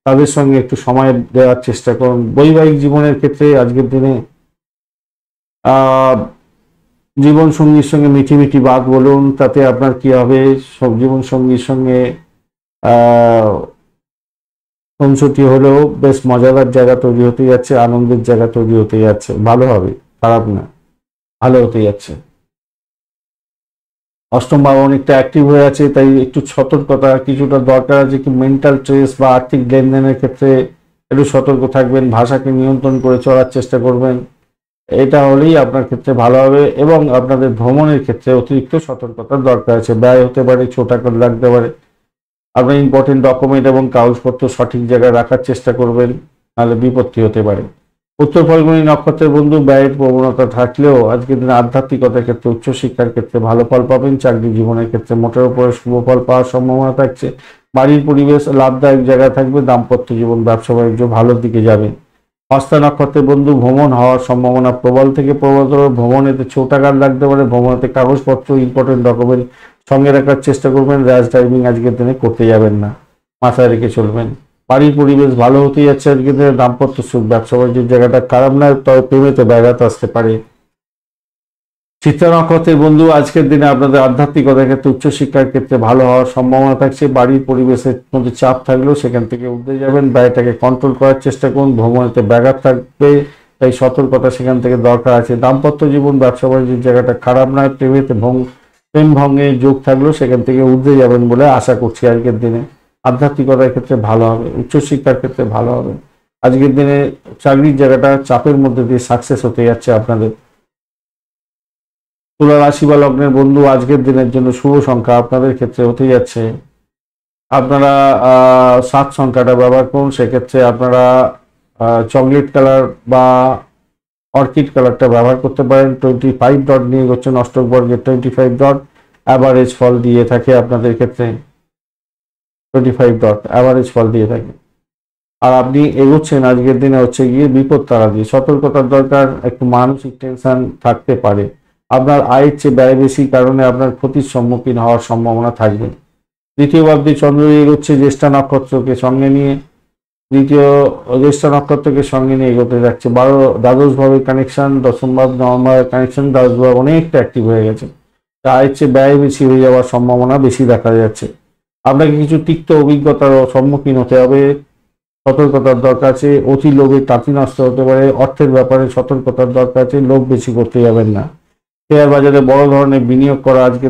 তাদের সঙ্গে একটু সময় দেওয়ার চেষ্টা করুন। বৈবাহিক জীবনের ক্ষেত্রে আজকের দিনে জীবন সঙ্গীর সঙ্গে মিঠি মিঠি বাত বলুন, তাতে আপনার কি হবে, সব জীবন সঙ্গীর সঙ্গে সংসতি হলেও বেশ মজাদার জায়গা তৈরি হতে যাচ্ছে, আনন্দের জায়গা তৈরি হতে যাচ্ছে, ভালো হবে, খারাপ না, ভালো হতে যাচ্ছে। অষ্টম ভাব অনেকটা অ্যাক্টিভ হয়ে আছে, তাই একটু সতর্কতা কিছুটা দরকার আছে। কি মেন্টাল স্ট্রেস বা আর্থিক লেনদেনের ক্ষেত্রে একটু সতর্ক থাকবেন, ভাষাকে নিয়ন্ত্রণ করে চলার চেষ্টা করবেন, এটা হলেই আপনার ক্ষেত্রে ভালো হবে। এবং আপনাদের ভ্রমণের ক্ষেত্রে অতিরিক্ত সতর্কতার দরকার আছে, ব্যয় হতে পারে, ছোট করে লাগতে পারে। আপনার ইম্পর্টেন্ট ডকুমেন্ট এবং কাগজপত্র সঠিক জায়গায় রাখার চেষ্টা করবেন, নাহলে বিপত্তি হতে পারে। উত্তর ফাল্গুনী নক্ষত্রের বন্ধু ব্যয়ের প্রবণতা থাকলেও আজকের দিনে আধ্যাত্মিকতার ক্ষেত্রে, উচ্চশিক্ষার ক্ষেত্রে ভালো ফল পাবেন। চাকরি জীবনের ক্ষেত্রে মোটের উপরে শুভ ফল পাওয়ার সম্ভাবনা থাকছে। বাড়ির পরিবেশ লাভদায়ক জায়গায় থাকবে। দাম্পত্য জীবন, ব্যবসা বাণিজ্য ভালোর দিকে যাবে। হস্তা নক্ষত্রের বন্ধু, ভ্রমণ হওয়ার সম্ভাবনা প্রবল থেকে প্রবলতর। ভ্রমণেতে ছোট আকার লাগতে পারে। ভ্রমণেতে কাগজপত্র, ইম্পর্টেন্ট ডকুমেন্ট সঙ্গে রাখার চেষ্টা করবেন। র্যাশ ড্রাইভিং আজকের দিনে করতে যাবেন না, মাথায় রেখে চলবেন। বাড়ির পরিবেশ ভালো হতেই যাচ্ছে আজকের দিনে। দাম্পত্য সুখ, ব্যবসা বাণিজ্যের জায়গাটা খারাপ নয়, তবে প্রেমেতে ব্যাঘাত আসতে পারে। চিত্রা নক্ষত্রের বন্ধু, আজকের দিনে আপনাদের আধ্যাত্মিকতার ক্ষেত্রে, উচ্চশিক্ষার ক্ষেত্রে ভালো হওয়ার সম্ভাবনা থাকছে। বাড়ির পরিবেশের মধ্যে চাপ থাকলেও সেখান থেকে উঠে যাবেন। ব্যয়টাকে কন্ট্রোল করার চেষ্টা করুন। ভ্রমণেতে ব্যাঘাত থাকবে, তাই সতর্কতা সেখান থেকে দরকার আছে। দাম্পত্য জীবন, ব্যবসা বাণিজ্যের জায়গাটা খারাপ নয়, প্রেম ভঙ্গের যোগ থাকলেও সেখান থেকে উঠে যাবেন বলে আশা করছি। আজকের দিনে আধ্যাত্মিকতার ক্ষেত্রে ভালো হবে, উচ্চশিক্ষার ক্ষেত্রে ভালো হবে। আজকের দিনে চাকরির জায়গাটা চাপের মধ্যে দিয়ে সাকসেস হতে যাচ্ছে আপনাদের। তুলা রাশি বা লগ্নের বন্ধু, আজকের দিনের জন্য শুভ সংখ্যা আপনাদের ক্ষেত্রে হতে যাচ্ছে, আপনারা 7 সংখ্যাটা ব্যবহার করুন। সেক্ষেত্রে আপনারা চকলেট কালার বা অর্কিড কালারটা ব্যবহার করতে পারেন। 25 ডট নিয়ে হচ্ছেন অষ্টক বর্গের 25 ডট অ্যাভারেজ ফল দিয়ে থাকে আপনাদের ক্ষেত্রে। 25 ডট অ্যাভারেজ ফল দিয়ে থাকে। আর আপনি এগোচ্ছেন আজকের দিনে হচ্ছে গিয়ে বিপদ তারা দিয়ে। সতর্কতার দরকার, একটু মানসিক টেনশন থাকতে পারে। আপনার আয়ের চেয়ে ব্যয় বেশি কারণে আপনার ক্ষতির সম্মুখীন হওয়ার সম্ভাবনা থাকবে। দ্বিতীয় ভাবটি চন্দ্র এগোচ্ছে জ্যেষ্ঠা নক্ষত্রকে সঙ্গে নিয়ে, জ্যেষ্ঠা নক্ষত্রকে সঙ্গে নিয়ে এগোতে যাচ্ছে। 12 ভাবের কানেকশন, দশম ভাব নবম ভাবের কানেকশন, 10 ভাব অনেকটা অ্যাক্টিভ হয়ে গেছে। আয়ের চেয়ে ব্যয় বেশি হয়ে যাওয়ার সম্ভাবনা বেশি দেখা যাচ্ছে। আপনাকে কিছু তিক্ত অভিজ্ঞতার সম্মুখীন হতে হবে, সতর্কতার দরকার আছে। অতি লোভে তাঁতি নষ্ট হতে পারে। অর্থের ব্যাপারে সতর্কতার দরকার আছে, লোভ বেশি করতে যাবেন না। শেয়ার বাজারে বড় ধরনের বিনিয়োগ করা আজকে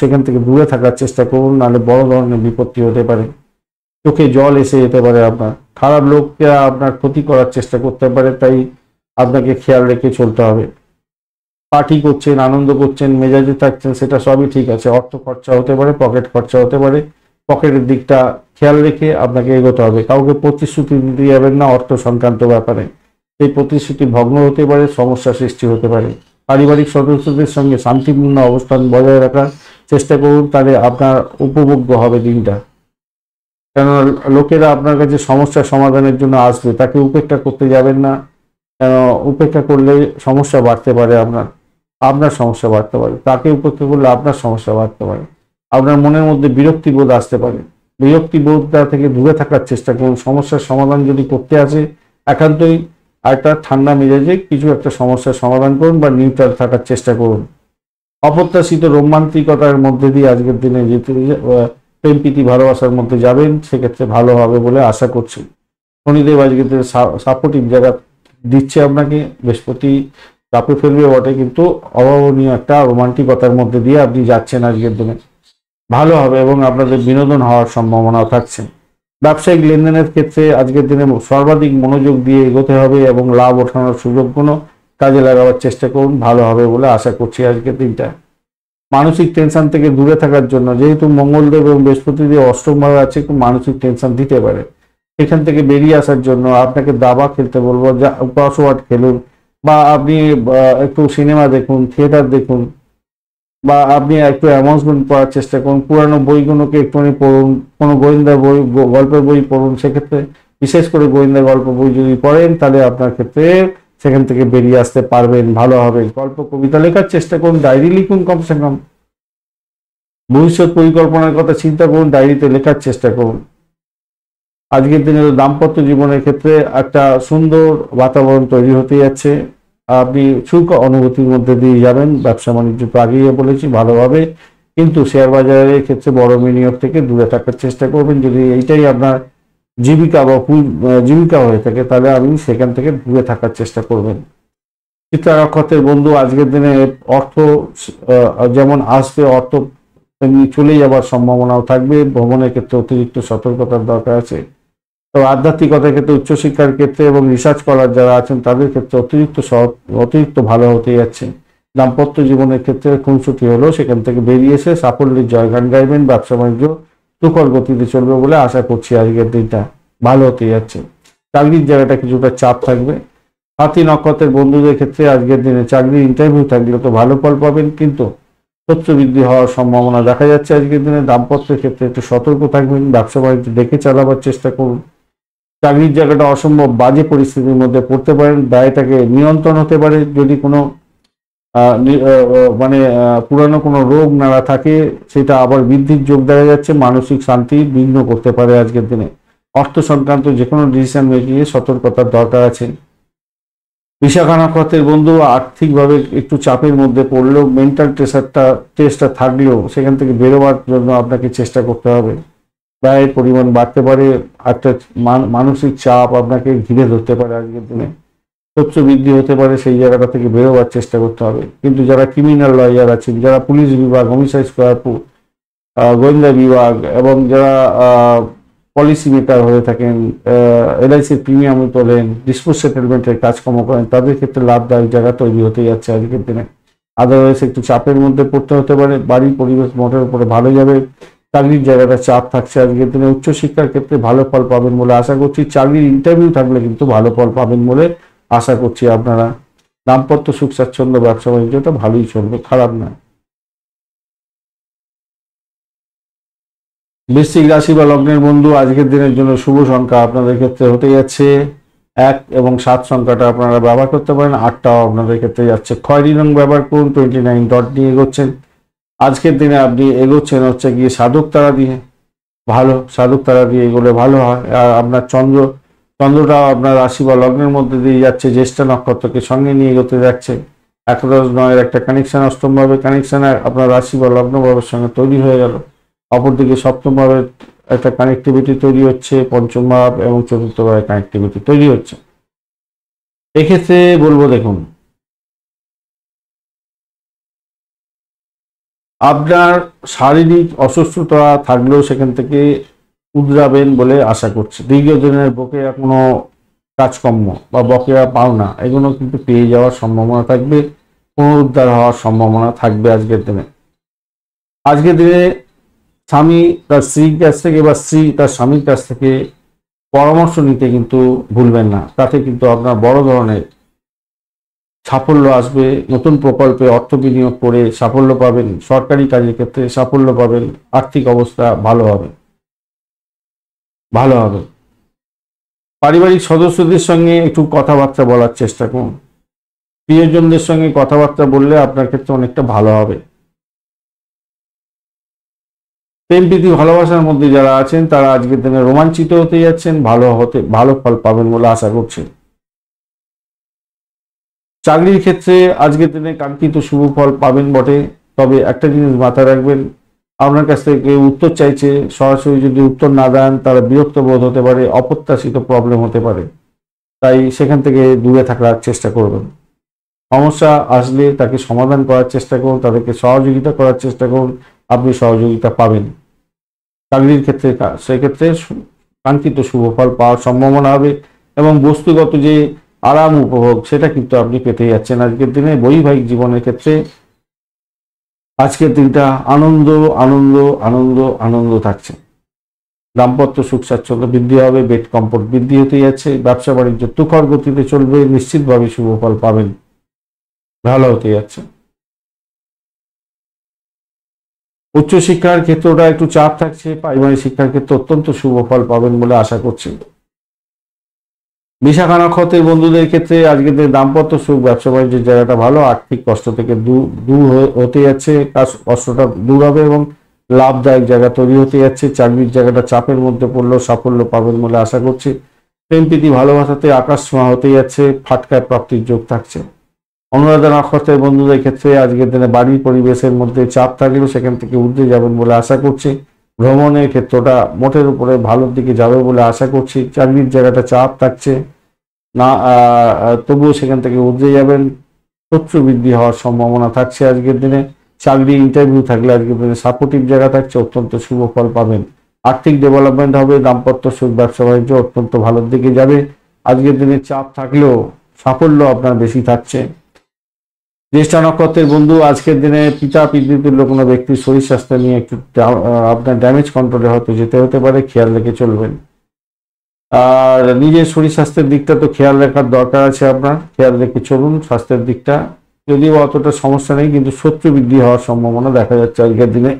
সেখান থেকে দূরে থাকার চেষ্টা করুন, নাহলে বড় ধরনের বিপত্তি হতে পারে। চোখে জল এসে যেতে পারে আপনার। খারাপ লোকরা আপনার ক্ষতি করার চেষ্টা করতে পারে, তাই আপনাকে খেয়াল রেখে চলতে হবে। পার্টি করছেন, আনন্দ করছেন, মেজাজে থাকছেন, সেটা সবই ঠিক আছে। অর্থ খরচা হতে পারে, পকেট খরচা হতে পারে। পকেটের দিকটা খেয়াল রেখে আপনাকে এগোতে হবে। কাউকে প্রতিশ্রুতি দিতে যাবেন না অর্থ সংক্রান্ত ব্যাপারে। এই প্রতিশ্রুতি ভগ্ন হতে পারে, সমস্যা সৃষ্টি হতে পারে। পারিবারিক সদস্যদের সঙ্গে শান্তিপূর্ণ অবস্থান বজায় রাখার চেষ্টা করুন, তাহলে আপনার উপভোগ্য হবে দিনটা। কেননা লোকেরা আপনার কাছে সমস্যার সমাধানের জন্য আসবে, তাকে উপেক্ষা করতে যাবেন না। কেন উপেক্ষা করলে সমস্যা বাড়তে পারে, আপনার সমস্যা বাড়তে পারে। তাকে উপেক্ষা করলে আপনার সমস্যা বাড়তে পারে। আপনার মনের মধ্যে বিরক্তি বোধ আসতে পারে। বিরক্তি বোধটা থেকে দূরে থাকার চেষ্টা করুন। সমস্যার সমাধান যদি করতে আসে, একান্তই একটা ঠান্ডা মেজাজে কিছু একটা সমস্যার সমাধান করুন বা নিউট্রাল থাকার চেষ্টা করুন। অপ্রত্যাশিত রোমান্টিকতার মধ্যে দিয়ে আজকের দিনে যেতে প্রেম প্রীতি ভালোবাসার মধ্যে যাবেন, সেক্ষেত্রে ভালো হবে বলে আশা করছি। শনিদেব আজকের দিনে সাপোর্টিভ জায়গা দিচ্ছে আপনাকে। বৃহস্পতি চাপে ফেলবে বটে, কিন্তু অভাবনীয় একটা রোমান্টিকতার মধ্যে দিয়ে আপনি যাচ্ছেন আজকের দিনে। ভালো হবে এবং আপনাদের বিনোদন হওয়ার সম্ভাবনাও থাকছে। ব্যবসায়িক লেনদেনের ক্ষেত্রে আজকের দিনে সর্বাধিক মনোযোগ দিয়ে এগোতে হবে এবং লাভ ওঠানোর সুযোগগুলো কাজে লাগাবার চেষ্টা করুন, ভালো হবে বলে আশা করছি আজকের দিনটা। মানসিক টেনশন থেকে দূরে থাকার জন্য, যেহেতু মঙ্গলদেব এবং বৃহস্পতিদেব অষ্টমভাবে আছে, একটু মানসিক টেনশন দিতে পারে। এখান থেকে বেরিয়ে আসার জন্য আপনাকে দাবা খেলতে বলবো, যা ক্রসওয়ার্ড খেলুন, বা আপনি একটু সিনেমা দেখুন, থিয়েটার দেখুন, বা আপনি একটু অ্যামাউন্সমেন্ট করার চেষ্টা করুন। পুরানো বইগুলোকে একটুখানি পড়ুন, কোনো গোয়েন্দা বই, গল্পের বই পড়ুন। সেক্ষেত্রে বিশেষ করে গোয়েন্দা গল্প বই যদি পড়েন, তাহলে আপনার ক্ষেত্রে সেখান থেকে বেরিয়ে আসতে পারবেন, ভালো হবে। গল্প কবিতা লেখার চেষ্টা করুন, ডায়েরি লিখুন কমসে কম। ভবিষ্যৎ পরিকল্পনার কথা চিন্তা করুন, ডায়েরিতে লেখার চেষ্টা করুন। আজকের দিনে দাম্পত্য জীবনের ক্ষেত্রে একটা সুন্দর বাতাবরণ তৈরি হতে যাচ্ছে। আপনি সুখ অনুভূতির মধ্যে দিয়ে যাবেন। ব্যবসা বাণিজ্য তো আগেই বলেছি ভালোভাবে, কিন্তু শেয়ার বাজারের ক্ষেত্রে বড় বিনিয়োগ থেকে দূরে থাকার চেষ্টা করবেন। যদি এইটাই আপনার জীবিকা বা জীবিকা হয়ে থাকে, তাহলে আপনি সেখান থেকে দূরে থাকার চেষ্টা করবেন। চিত্রা নক্ষত্রের বন্ধু, আজকের দিনে অর্থ যেমন আসবে, অর্থ তেমনি চলে যাওয়ার সম্ভাবনাও থাকবে। ভ্রমণের ক্ষেত্রে অতিরিক্ত সতর্কতার দরকার আছে। তো আধ্যাত্মিকতার ক্ষেত্রে, উচ্চশিক্ষার ক্ষেত্রে এবং রিসার্চ করার যারা আছেন তাদের ক্ষেত্রে অতিরিক্ত ভালো হতে যাচ্ছে। দাম্পত্য জীবনের ক্ষেত্রে খুনসুটি হলেও সেখান থেকে বেরিয়ে এসে সাফল্যের জয়গান গাইবেন। ব্যবসা বাণিজ্য তুখর গতিতে চলবে বলে আশা করছি। আজকের দিনটা ভালো হতে যাচ্ছে। চাকরির জায়গাটা কিছুটা চাপ থাকবে। হাতি নক্ষত্রের বন্ধুদের ক্ষেত্রে আজকের দিনে চাকরির ইন্টারভিউ থাকলে তো ভালো ফল পাবেন, কিন্তু তথ্য বৃদ্ধি হওয়ার সম্ভাবনা দেখা যাচ্ছে। আজকের দিনে দাম্পত্যের ক্ষেত্রে একটু সতর্ক থাকবেন। ব্যবসা বাণিজ্য দেখে চালাবার চেষ্টা করুন। চাকরির জায়গাটা অসম্ভব বাজে পরিস্থিতির মধ্যে পড়তে পারেন, ব্যয়টাকে নিয়ন্ত্রণ হতে পারে যদি কোনো মানে পুরানো কোনো রোগ নাড়া থাকে সেটা আবার বৃদ্ধির যোগ দেখা যাচ্ছে, মানসিক শান্তি বিঘ্ন করতে পারে আজকের দিনে। অর্থ সংক্রান্ত যে কোনো ডিসিশন মেকিংয়ে সতর্কতার দরকার আছে। বিশাখা নক্ষত্রের বন্ধু আর্থিকভাবে একটু চাপের মধ্যে পড়লেও মেন্টাল টেস্টটা থাকলেও সেখান থেকে বেরোবার জন্য আপনাকে চেষ্টা করতে হবে। ব্যয়ের পরিমাণ বাড়তে পারে, একটা মানসিক চাপ আপনাকে ঘিরে ধরতে পারে আজকের দিনে, তথ্য বৃদ্ধি হতে পারে, সেই জায়গাটা থেকে বেরোবার চেষ্টা করতে হবে। কিন্তু যারা ক্রিমিনাল লয়ার আছেন, যারা পুলিশ বিভাগ, হোমিসাইড স্কোয়ার, গোয়েন্দা বিভাগ এবং যারা পলিসি মেকার হয়ে থাকেন, এলআইসির প্রিমিয়াম তোলেন, ডিসপুট সেটেলমেন্টের কাজকর্ম করেন, তাদের ক্ষেত্রে লাভদায়ক জায়গা তৈরি হতে যাচ্ছে আজকের দিনে। আদারওয়াইজ একটু চাপের মধ্যে পড়তে হতে পারে। বাড়ির পরিবেশ মোটের উপরে ভালো যাবে। চাকরির জায়গাটা চাপ থাকছে আজকের দিনে। উচ্চশিক্ষার ক্ষেত্রে ভালো ফল পাবেন বলে আশা করছি। চাকরির ইন্টারভিউ থাকলে কিন্তু ভালো ফল পাবেন বলে আশা করছি আপনারা। দাম্পত্য সুখ স্বাচ্ছন্দ্য ব্যবসা বাণিজ্যটা ভালোই চলবে, খারাপ নয়। বৃশ্চিক রাশি বা লগ্নের বন্ধু আজকের দিনের জন্য শুভ সংখ্যা আপনাদের ক্ষেত্রে হতে যাচ্ছে 1 এবং 7 সংখ্যাটা আপনারা ব্যবহার করতে পারেন। 8টাও আপনাদের ক্ষেত্রে যাচ্ছে। খয়েরি রং ব্যবহার করুন। 29 ডট নিয়ে এগোচ্ছেন। আজকের দিনে আপনি এগোচ্ছেন হচ্ছে গিয়ে সাধক তারা দিয়ে, ভালো সাধক তারা দিয়ে এগোলে ভালো হয়। আর আপনার চন্দ্রটাও আপনার রাশি বা লগ্নের মধ্যে দিয়ে যাচ্ছে, জ্যেষ্ঠা নক্ষত্রকে সঙ্গে নিয়ে এগোতে যাচ্ছে। 11-9 একটা কানেকশন, অষ্টম ভাবে কানেকশন আপনার রাশি বা লগ্ন ভাবের সঙ্গে তৈরি হয়ে গেল। অপরদিকে সপ্তম ভাবের একটা কানেক্টিভিটি তৈরি হচ্ছে, পঞ্চম ভাব এবং চতুর্থ ভাবে কানেক্টিভিটি তৈরি হচ্ছে। এক্ষেত্রে বলবো দেখুন, আপনার শারীরিক অসুস্থতা থাকলেও সেখান থেকে উদ্রাবেন বলে আশা করছি। দীর্ঘদিনের বকেয়া কোনো কাজকর্ম বা বকেয়া পাওনা এগুলো কিন্তু পেয়ে যাওয়ার সম্ভাবনা থাকবে, পুনরুদ্ধার হওয়ার সম্ভাবনা থাকবে আজকের দিনে। আজকের দিনে স্বামী তার স্ত্রীর কাছ থেকে বা স্ত্রী তার স্বামীর কাছ থেকে পরামর্শ নিতে কিন্তু ভুলবেন না। তাতে কিন্তু আপনার বড় ধরনের সাফল্য আসবে। নতুন প্রকল্পে অর্থ বিনিয়োগ করে সাফল্য পাবেন, সরকারি কাজের ক্ষেত্রে সাফল্য পাবেন, আর্থিক অবস্থা ভালো হবে। পারিবারিক সদস্যদের সঙ্গে একটু কথাবার্তা বলার চেষ্টা করুন। প্রিয়জনদের সঙ্গে কথাবার্তা বললে আপনার ক্ষেত্রে অনেকটা ভালো হবে। প্রেম প্রীতি ভালোবাসার মধ্যে যারা আছেন তারা আজকের দিনে রোমাঞ্চিত হতে যাচ্ছেন, ভালো ফল পাবেন বলে আশা করছেন। চাকরির ক্ষেত্রে আজকের দিনে কাঙ্ক্ষিত শুভ ফল পাবেন বটে, তবে একটা জিনিস মাথায় রাখবেন, আপনার কাছ থেকে উত্তর চাইছে, সরাসরি যদি উত্তর না দেন তারা বিরক্ত বোধ হতে পারে, অপ্রত্যাশিত প্রবলেম হতে পারে। তাই সেখান থেকে দূরে থাকার চেষ্টা করবেন। সমস্যা আসলে তাকে সমাধান করার চেষ্টা করুন, তাদেরকে সহযোগিতা করার চেষ্টা করুন, আপনি সহযোগিতা পাবেন। চাকরির ক্ষেত্রে সেক্ষেত্রে কাঙ্ক্ষিত শুভ ফল পাওয়ার সম্ভাবনা হবে এবং বস্তুগত যে আরাম উপভোগ সেটা কিন্তু আপনি পেতে যাচ্ছেন আজকের দিনে। বৈবাহিক জীবনের ক্ষেত্রে আজকের দিনটা আনন্দ আনন্দ আনন্দ আনন্দ থাকছে। দাম্পত্য সুখ স্বাচ্ছন্দ্য বৃদ্ধি হবে, বেড কমফোর্ট বৃদ্ধি হতে যাচ্ছে। ব্যবসা বাণিজ্য তুখর গতিতে চলবে, নিশ্চিতভাবে শুভ ফল পাবেন, ভালো হতে যাচ্ছে। উচ্চশিক্ষার ক্ষেত্রটা একটু চাপ থাকছে, প্রাইমারি শিক্ষার ক্ষেত্রে অত্যন্ত শুভ ফল পাবেন বলে আশা করছি। বিশাখা নক্ষত্রের বন্ধুদের ক্ষেত্রে আজকের দাম্পত্য সুখ, ব্যবসা বাণিজ্যের জায়গাটা ভালো, আর্থিক কষ্ট থেকে দূর হতে যাচ্ছে, কষ্টটা দূর হবে এবং লাভদায়ক জায়গা তৈরি হতে যাচ্ছে। চাকরির জায়গাটা চাপের মধ্যে পড়লেও সাফল্য পাবেন বলে আশা করছি। প্রেম প্রীতি ভালোবাসাতে আকাশ ছোঁয়া হতে যাচ্ছে, ফাটকায় প্রাপ্তির যোগ থাকছে। অনুরাধা নক্ষত্রের বন্ধুদের ক্ষেত্রে আজকের দিনে বাড়ির পরিবেশের মধ্যে চাপ থাকলেও সেখান থেকে উঠে যাবেন বলে আশা করছি। ভ্রমণের ক্ষেত্রটা মোটের উপরে ভালোর দিকে যাবে বলে আশা করছি। চাকরির জায়গাটা চাপ থাকছে না, তবুও সেখান থেকে উঠে যাবেন। শত্রু বৃদ্ধি হওয়ার সম্ভাবনা থাকছে আজকের দিনে। চাকরি ইন্টারভিউ থাকলে আজকের দিনে সাপোর্টিভ জায়গা থাকছে, অত্যন্ত শুভ ফল পাবেন। আর্থিক ডেভেলপমেন্ট হবে, দাম্পত্য সুখ, ব্যবসা বাণিজ্য অত্যন্ত ভালোর দিকে যাবে। আজকের দিনে চাপ থাকলেও সাফল্য আপনার বেশি থাকছে। জ্যেষ্ঠা নক্ষত্রের বন্ধু আজকের দিনে পিতা পিতৃতুল্য কোনো ব্যক্তির শরীর স্বাস্থ্য নিয়ে একটু আপনার ড্যামেজ কন্ট্রোলে হয়তো যেতে হতে পারে, খেয়াল রেখে চলবেন। আর নিজের শরীর স্বাস্থ্যের দিকটা তো খেয়াল রাখার দরকার আছে, আপনার খেয়াল রেখে চলুন স্বাস্থ্যের দিকটা। যদিও অতটা সমস্যা নেই, কিন্তু শত্রু বৃদ্ধি হওয়ার সম্ভাবনা দেখা যাচ্ছে আজকের দিনে।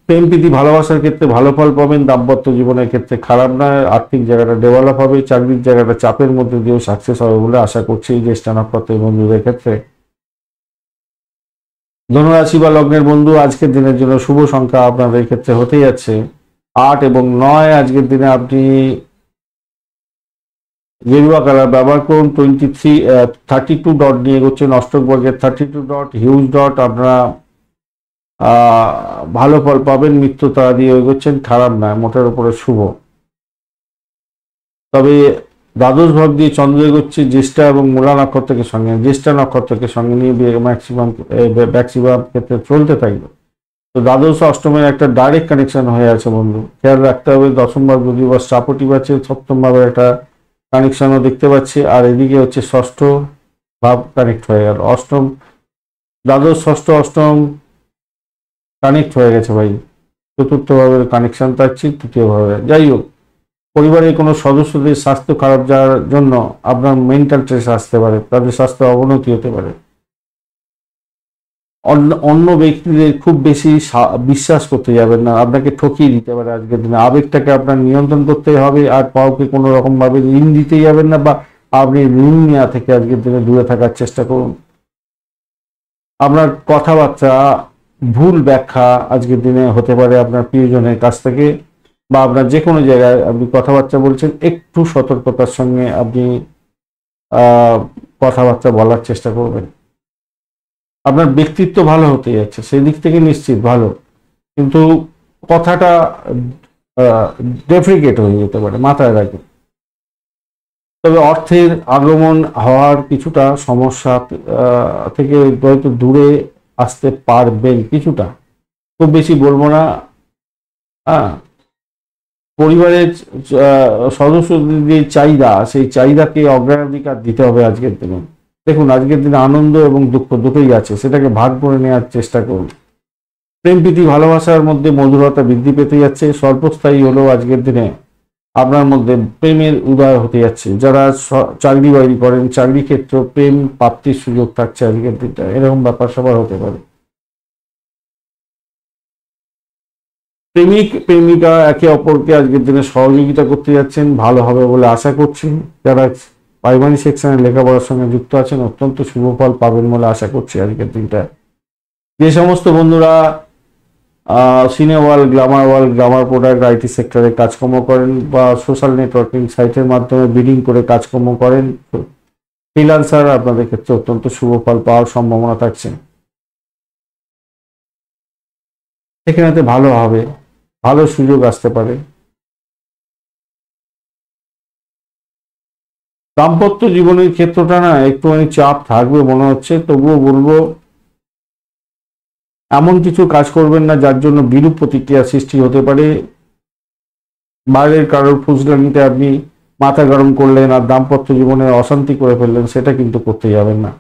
প্রেম প্রীতি ভালোবাসার ক্ষেত্রে ভালো ফল পাবেন, দাম্পত্য জীবনের ক্ষেত্রে খারাপ নয়, আর্থিক জায়গাটা ডেভেলপ হবে, চাকরির জায়গাটা চাপের মধ্যে দিয়েও সাকসেস হবে বলে আশা করছি এই জ্যেষ্ঠা নক্ষত্রের বন্ধুদের ক্ষেত্রে। ধনুরাশি বা লগ্নের বন্ধু, আজকের দিনের জন্য শুভ সংখ্যা আপনাদের ক্ষেত্রে হতে যাচ্ছে 8 এবং 9। আজকের দিনে আপনি গেরুয়া কালার ব্যবহার করুন। 32 ডট নিয়ে এগোচ্ছেন, অষ্টক বর্গের 32 ডট, হিউজ ডট। আপনারা ভালো ফল পাবেন, মিত্রতা দিয়ে এগোচ্ছেন, খারাপ নয়, মোটের উপরে শুভ। তবে দ্বাদশ ভাব দিয়ে চন্দ্র এগোচ্ছে জ্যেষ্ঠা এবং মূলা নক্ষত্রকে সঙ্গে, জ্যেষ্ঠা নক্ষত্রকে সঙ্গে নিয়ে ম্যাক্সিমাম ক্ষেত্রে চলতে থাকবে। তো দ্বাদশ অষ্টমের একটা ডাইরেক্ট কানেকশন হয়ে আছে বন্ধু, খেয়াল রাখতে হবে। দশম ভাব যদি বা সাপোর্টিভ আছে, সপ্তম ভাবের একটা কানেকশনও দেখতে পাচ্ছি, আর এদিকে হচ্ছে ষষ্ঠ ভাব কানেক্ট হয়ে গেল। অষ্টম, দ্বাদশ, ষষ্ঠ, অষ্টম কানেক্ট হয়ে গেছে ভাই। চতুর্থ ভাবের কানেকশন পাচ্ছি, তৃতীয় ভাবে। যাই হোক, পরিবারের কোনো সদস্যদের স্বাস্থ্য খারাপ যাওয়ার জন্য আপনার মেন্টাল স্ট্রেস আসতে পারে, তাদের স্বাস্থ্য অবনতি হতে পারে। অন্য ব্যক্তিদের খুব বেশি বিশ্বাস করতে যাবেন না, আপনাকে ঠকিয়ে দিতে পারে আজকের দিনে। আবেগটাকে আপনার নিয়ন্ত্রণ করতে হবে, আর কাউকে কোনো রকম ভাবে ঋণ দিতে যাবেন না, বা আপনি ঋণ নেওয়া থেকে আজকের দিনে দূরে থাকার চেষ্টা করুন। আপনার কথাবার্তা ভুল ব্যাখ্যা আজকের দিনে হতে পারে আপনার প্রিয়জনের কাছ থেকে, বা আপনার যে কোনো জায়গায় আপনি কথাবার্তা বলছেন, একটু সতর্কতার সঙ্গে আপনি কথাবার্তা বলার চেষ্টা করবেন। আপনার ব্যক্তিত্ব ভালো হতে যাচ্ছে, সেই দিক থেকে নিশ্চিত ভালো, কিন্তু কথাটা ডেফিকেট হয়ে যেতে পারে, মাথায় রাখবেন। তবে অর্থের আগমন হওয়ার কিছুটা সমস্যা থেকে হয়তো দূরে আসতে পারবেন কিছুটা, খুব বেশি বলবো না। পরিবারের সদস্যদের যে চাহিদা, সেই চাহিদাকে অগ্রাধিকার দিতে হবে আজকের দিনে। দেখুন, আজকের দিনে আনন্দ এবং দুঃখ দুটোই আছে, সেটাকে ভাগ করে নেওয়ার চেষ্টা করুন। প্রেম প্রীতি ভালোবাসার মধ্যে মধুরতা বৃদ্ধি পেতে যাচ্ছে, স্বল্পস্থায়ী হলেও আজকের দিনে আপনার মধ্যে প্রেমের উদয় হতে যাচ্ছে। যারা চাকরি বাকরি করেন, চাকরি ক্ষেত্র প্রেম প্রাপ্তির সুযোগ থাকছে আজকের দিনটা, এরকম ব্যাপার স্যাপার হতে পারে। প্রেমিক প্রেমিকা একে অপরকে আজকের দিনে সহযোগিতা করতে যাচ্ছেন, ভালো হবে বলে আশা করছি। যারা প্রাইমারি সেকশনে লেখাপড়ার সঙ্গে যুক্ত আছেন, অত্যন্ত শুভ ফল পাবেন বলে আশা করছি আজকের দিনটা। যে সমস্ত বন্ধুরা সিনে world, Glamour world, Glamour product, IT সেক্টরে কাজকর্ম করেন, বা সোশ্যাল নেটওয়ার্কিং সাইটের মাধ্যমে বিডিং করে কাজকর্ম করেন, ফ্রিল্যান্সার, আপনাদের ক্ষেত্রে অত্যন্ত শুভ ফল পাওয়ার সম্ভাবনা থাকছে। সেখানেতে ভালো হবে, ভালো সুযোগ আসতে পারে। দাম্পত্য জীবনের ক্ষেত্রটা না একটুখানি চাপ থাকবে মনে হচ্ছে, তবুও বলবো এমন কিছু কাজ করবেন না যার জন্য বিরূপ প্রতিক্রিয়া সৃষ্টি হতে পারে। বাইরের কারোর ফুসলানিতে আপনি মাথা গরম করলেন আর দাম্পত্য জীবনে অশান্তি করে ফেললেন, সেটা কিন্তু করতে যাবেন না।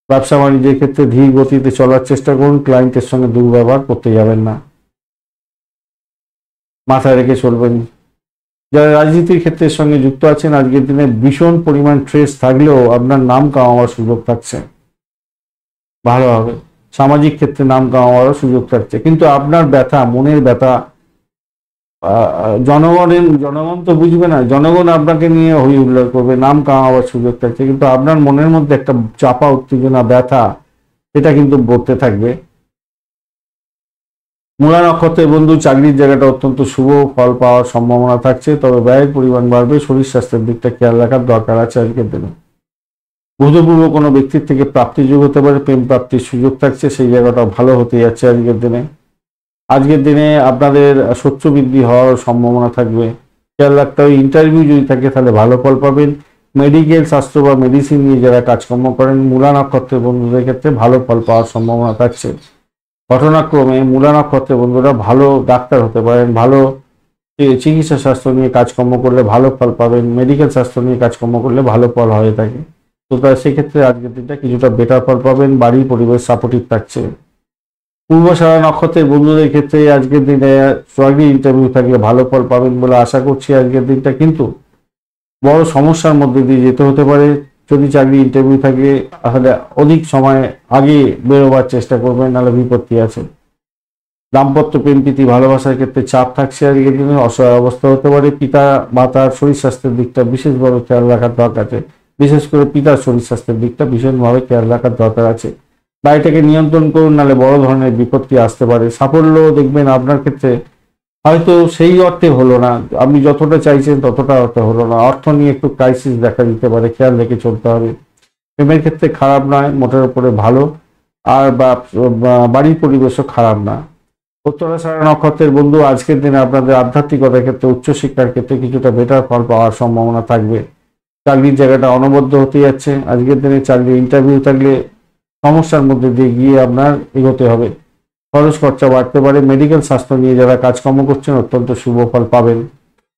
ব্যবসা বাণিজ্যের ক্ষেত্রে ধীর গতিতে চলার চেষ্টা করুন, ক্লায়েন্টের সঙ্গে দুর্ব্যবহার করতে যাবেন না, মাথায় রেখে চলবেন। যারা রাজনীতির ক্ষেত্রের সঙ্গে যুক্ত আছেন, আজকের দিনে ভীষণ পরিমাণ ট্রেস থাকলেও আপনার নাম কামাবার সুযোগ থাকছে, ভালো হবে। সামাজিক ক্ষেত্রে নাম কামাবারও সুযোগ থাকছে, কিন্তু আপনার ব্যথা, মনের ব্যথা জনগণ তো বুঝবে না, জনগণ আপনাকে নিয়ে হই হুল্লোড় করবে, নাম কামাবার সুযোগ থাকছে, কিন্তু আপনার মনের মধ্যে একটা চাপা উত্তেজনা, ব্যথা, এটা কিন্তু বলতে থাকবে। মূলা নক্ষত্রের বন্ধু, চাকরির জায়গাটা অত্যন্ত শুভ ফল পাওয়ার সম্ভাবনা থাকছে, তবে ব্যয়ের পরিমাণ বাড়বে, শরীর স্বাস্থ্যের দিকটা খেয়াল রাখার দরকার আছে আজকের দিনে। ভূতপূর্ব কোনো ব্যক্তির থেকে প্রাপ্তির যোগ হতে পারে, প্রেম প্রাপ্তির সুযোগ থাকছে, সেই জায়গাটা ভালো হতে যাচ্ছে আজকের দিনে। আজকের দিনে আপনাদের শস্য বৃদ্ধি হওয়ার সম্ভাবনা থাকবে, খেয়াল রাখতে হবে। ইন্টারভিউ যদি থাকে তাহলে ভালো ফল পাবেন। মেডিকেল, স্বাস্থ্য বা মেডিসিন নিয়ে যারা কাজকর্ম করেন, মূলা নক্ষত্রের বন্ধুদের ক্ষেত্রে ভালো ফল পাওয়ার সম্ভাবনা থাকছে। ঘটনাক্রমে মূলা নক্ষত্রের বন্ধুরা ভালো ডাক্তার হতে পারেন, ভালো চিকিৎসা স্বাস্থ্য নিয়ে কাজকর্ম করলে ভালো ফল পাবেন, মেডিকেল স্বাস্থ্য নিয়ে কাজকর্ম করলে ভালো ফল হয়ে থাকে। তো সেক্ষেত্রে আজকের দিনটা কিছুটা বেটার ফল পাবেন, বাড়ির পরিবেশ সাপোর্টিভ থাকছে। পূর্বশারা নক্ষত্রের বন্ধুদের ক্ষেত্রে আজকের দিনে চাকরি ইন্টারভিউ থাকলে ভালো ফল পাবেন বলে আশা করছি আজকের দিনটা, কিন্তু বড় সমস্যার মধ্যে দিয়ে যেতে হতে পারে। যদি চাকরি ইন্টারভিউ থাকে তাহলে অধিক সময় আগে বেরোবার চেষ্টা করবেন, নাহলে বিপত্তি আছে। দাম্পত্য প্রেম প্রীতি ভালোবাসার ক্ষেত্রে চাপ থাকছে আজকের দিনে, অসহায় অবস্থা হতে পারে। পিতা মাতার শরীর স্বাস্থ্যের দিকটা বিশেষভাবে খেয়াল রাখার দরকার আছে, বিশেষ করে পিতার শরীর স্বাস্থ্যের দিকটা ভীষণভাবে খেয়াল রাখার দরকার আছে। বাড়িটাকে নিয়ন্ত্রণ করুন, নাহলে বড় ধরনের বিপত্তি আসতে পারে। সাফল্য দেখবেন আপনার ক্ষেত্রে হয়তো সেই অর্থে হলো না, আপনি যতটা চাইছেন ততটা অর্থে হলো না, অর্থ নিয়ে একটু ক্রাইসিস দেখা দিতে পারে, খেয়াল রেখে চলতে হবে। প্রেমের ক্ষেত্রে খারাপ নয়, মোটের উপরে ভালো। আর বাড়ির পরিবেশও খারাপ না। উত্তরাষাঢ়া নক্ষত্রের বন্ধু, আজকের দিনে আপনাদের আধ্যাত্মিকতার ক্ষেত্রে উচ্চশিক্ষার ক্ষেত্রে কিছুটা বেটার ফল পাওয়ার সম্ভাবনা থাকবে। চাকরির জায়গাটা অনবদ্য হতে যাচ্ছে। আজকের দিনে চাকরি ইন্টারভিউ থাকলে সমস্যার মধ্যে দিয়ে গিয়ে আপনার এগোতে হবে। খরচ খরচা বাড়তে পারে। মেডিকেল স্বাস্থ্য নিয়ে যারা কাজকর্ম করছেন অত্যন্ত শুভ ফল পাবেন।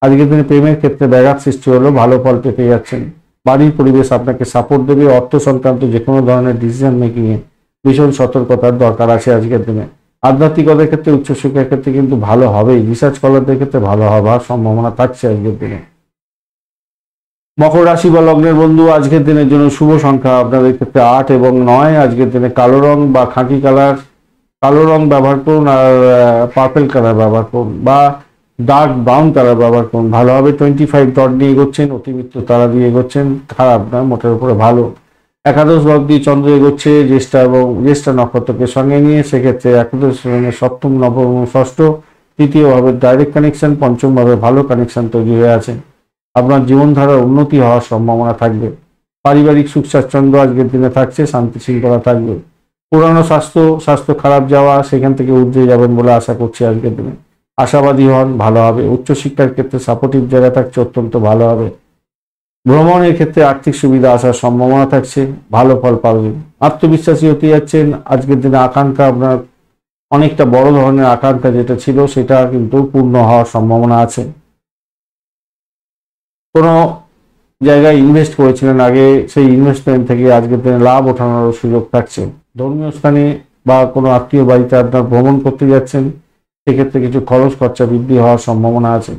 আজকের দিনে প্রেমের ক্ষেত্রে ব্যাঘাত সৃষ্টি হলেও ভালো ফল পেতে যাচ্ছেন। বাড়ির পরিবেশ আপনাকে সাপোর্ট দেবে। অর্থ সংক্রান্ত যে কোনো ধরনের ডিসিশন মেকিংয়ে ভীষণ সতর্কতার দরকার আছে আজকের দিনে। আধ্যাত্মিকতার ক্ষেত্রে উচ্চশিক্ষার ক্ষেত্রে কিন্তু ভালো হবেই। রিসার্চ স্কলারদের ক্ষেত্রে ভালো হওয়ার সম্ভাবনা থাকছে আজকের দিনে। মকর রাশি বা লগ্নের বন্ধু, আজকের দিনের জন্য শুভ সংখ্যা আপনাদের ক্ষেত্রে 8 এবং 9। আজকের দিনে কালো রং বা খাকি কালার, কালো রং ব্যবহার করুন, আর পার্পেল কালার ব্যবহার করুন বা ডার্ক ব্রাউন কালার ব্যবহার করুন। ভালো হবে। 25 ডট নিয়ে এগোচ্ছেন, অতিরিক্ত তারা দিয়ে এগোচ্ছেন, খারাপ নয়, মোটের উপরে ভালো। একাদশ ভাব দিয়ে চন্দ্র এগোচ্ছে জ্যেষ্ঠা এবং জ্যেষ্ঠা নক্ষত্রকে সঙ্গে নিয়ে, সেক্ষেত্রে একাদশ সঙ্গে সপ্তম, নবম এবং ষষ্ঠ, তৃতীয় ভাবে ডাইরেক্ট কানেকশন, পঞ্চম ভাবে ভালো কানেকশন তৈরি হয়ে আছে। আপনার জীবনধারার উন্নতি হওয়ার সম্ভাবনা থাকবে। পারিবারিক সুখ স্বাচ্ছন্দ্য আজকের দিনে থাকছে, শান্তি শৃঙ্খলা থাকবে। পুরানো স্বাস্থ্য খারাপ যাওয়া, সেখান থেকে উঠে যাবেন বলে আশা করছি আজকের দিনে। আশাবাদী হন, ভালো হবে। উচ্চশিক্ষার ক্ষেত্রে সাপোর্টিভ জায়গা থাকছে, অত্যন্ত ভালো হবে। ভ্রমণের ক্ষেত্রে আর্থিক সুবিধা আসার সম্ভাবনা থাকছে, ভালো ফল পাবেন। আত্মবিশ্বাসী হতে যাচ্ছেন। আজকের দিনে আকাঙ্ক্ষা আপনার অনেকটা বড় ধরনের আকাঙ্ক্ষা যেটা ছিল সেটা কিন্তু পূর্ণ হওয়ার সম্ভাবনা আছে। কোনো জায়গায় ইনভেস্ট করেছিলেন আগে, সেই ইনভেস্টমেন্ট থেকে আজকের দিনে লাভ ওঠানোর সুযোগ থাকছে। ধর্মীয় স্থানে বা কোনো আত্মীয় বাড়িতে আপনার ভ্রমণ করতে যাচ্ছেন, সেক্ষেত্রে কিছু খরচ খরচা বৃদ্ধি হওয়ার সম্ভাবনা আছে।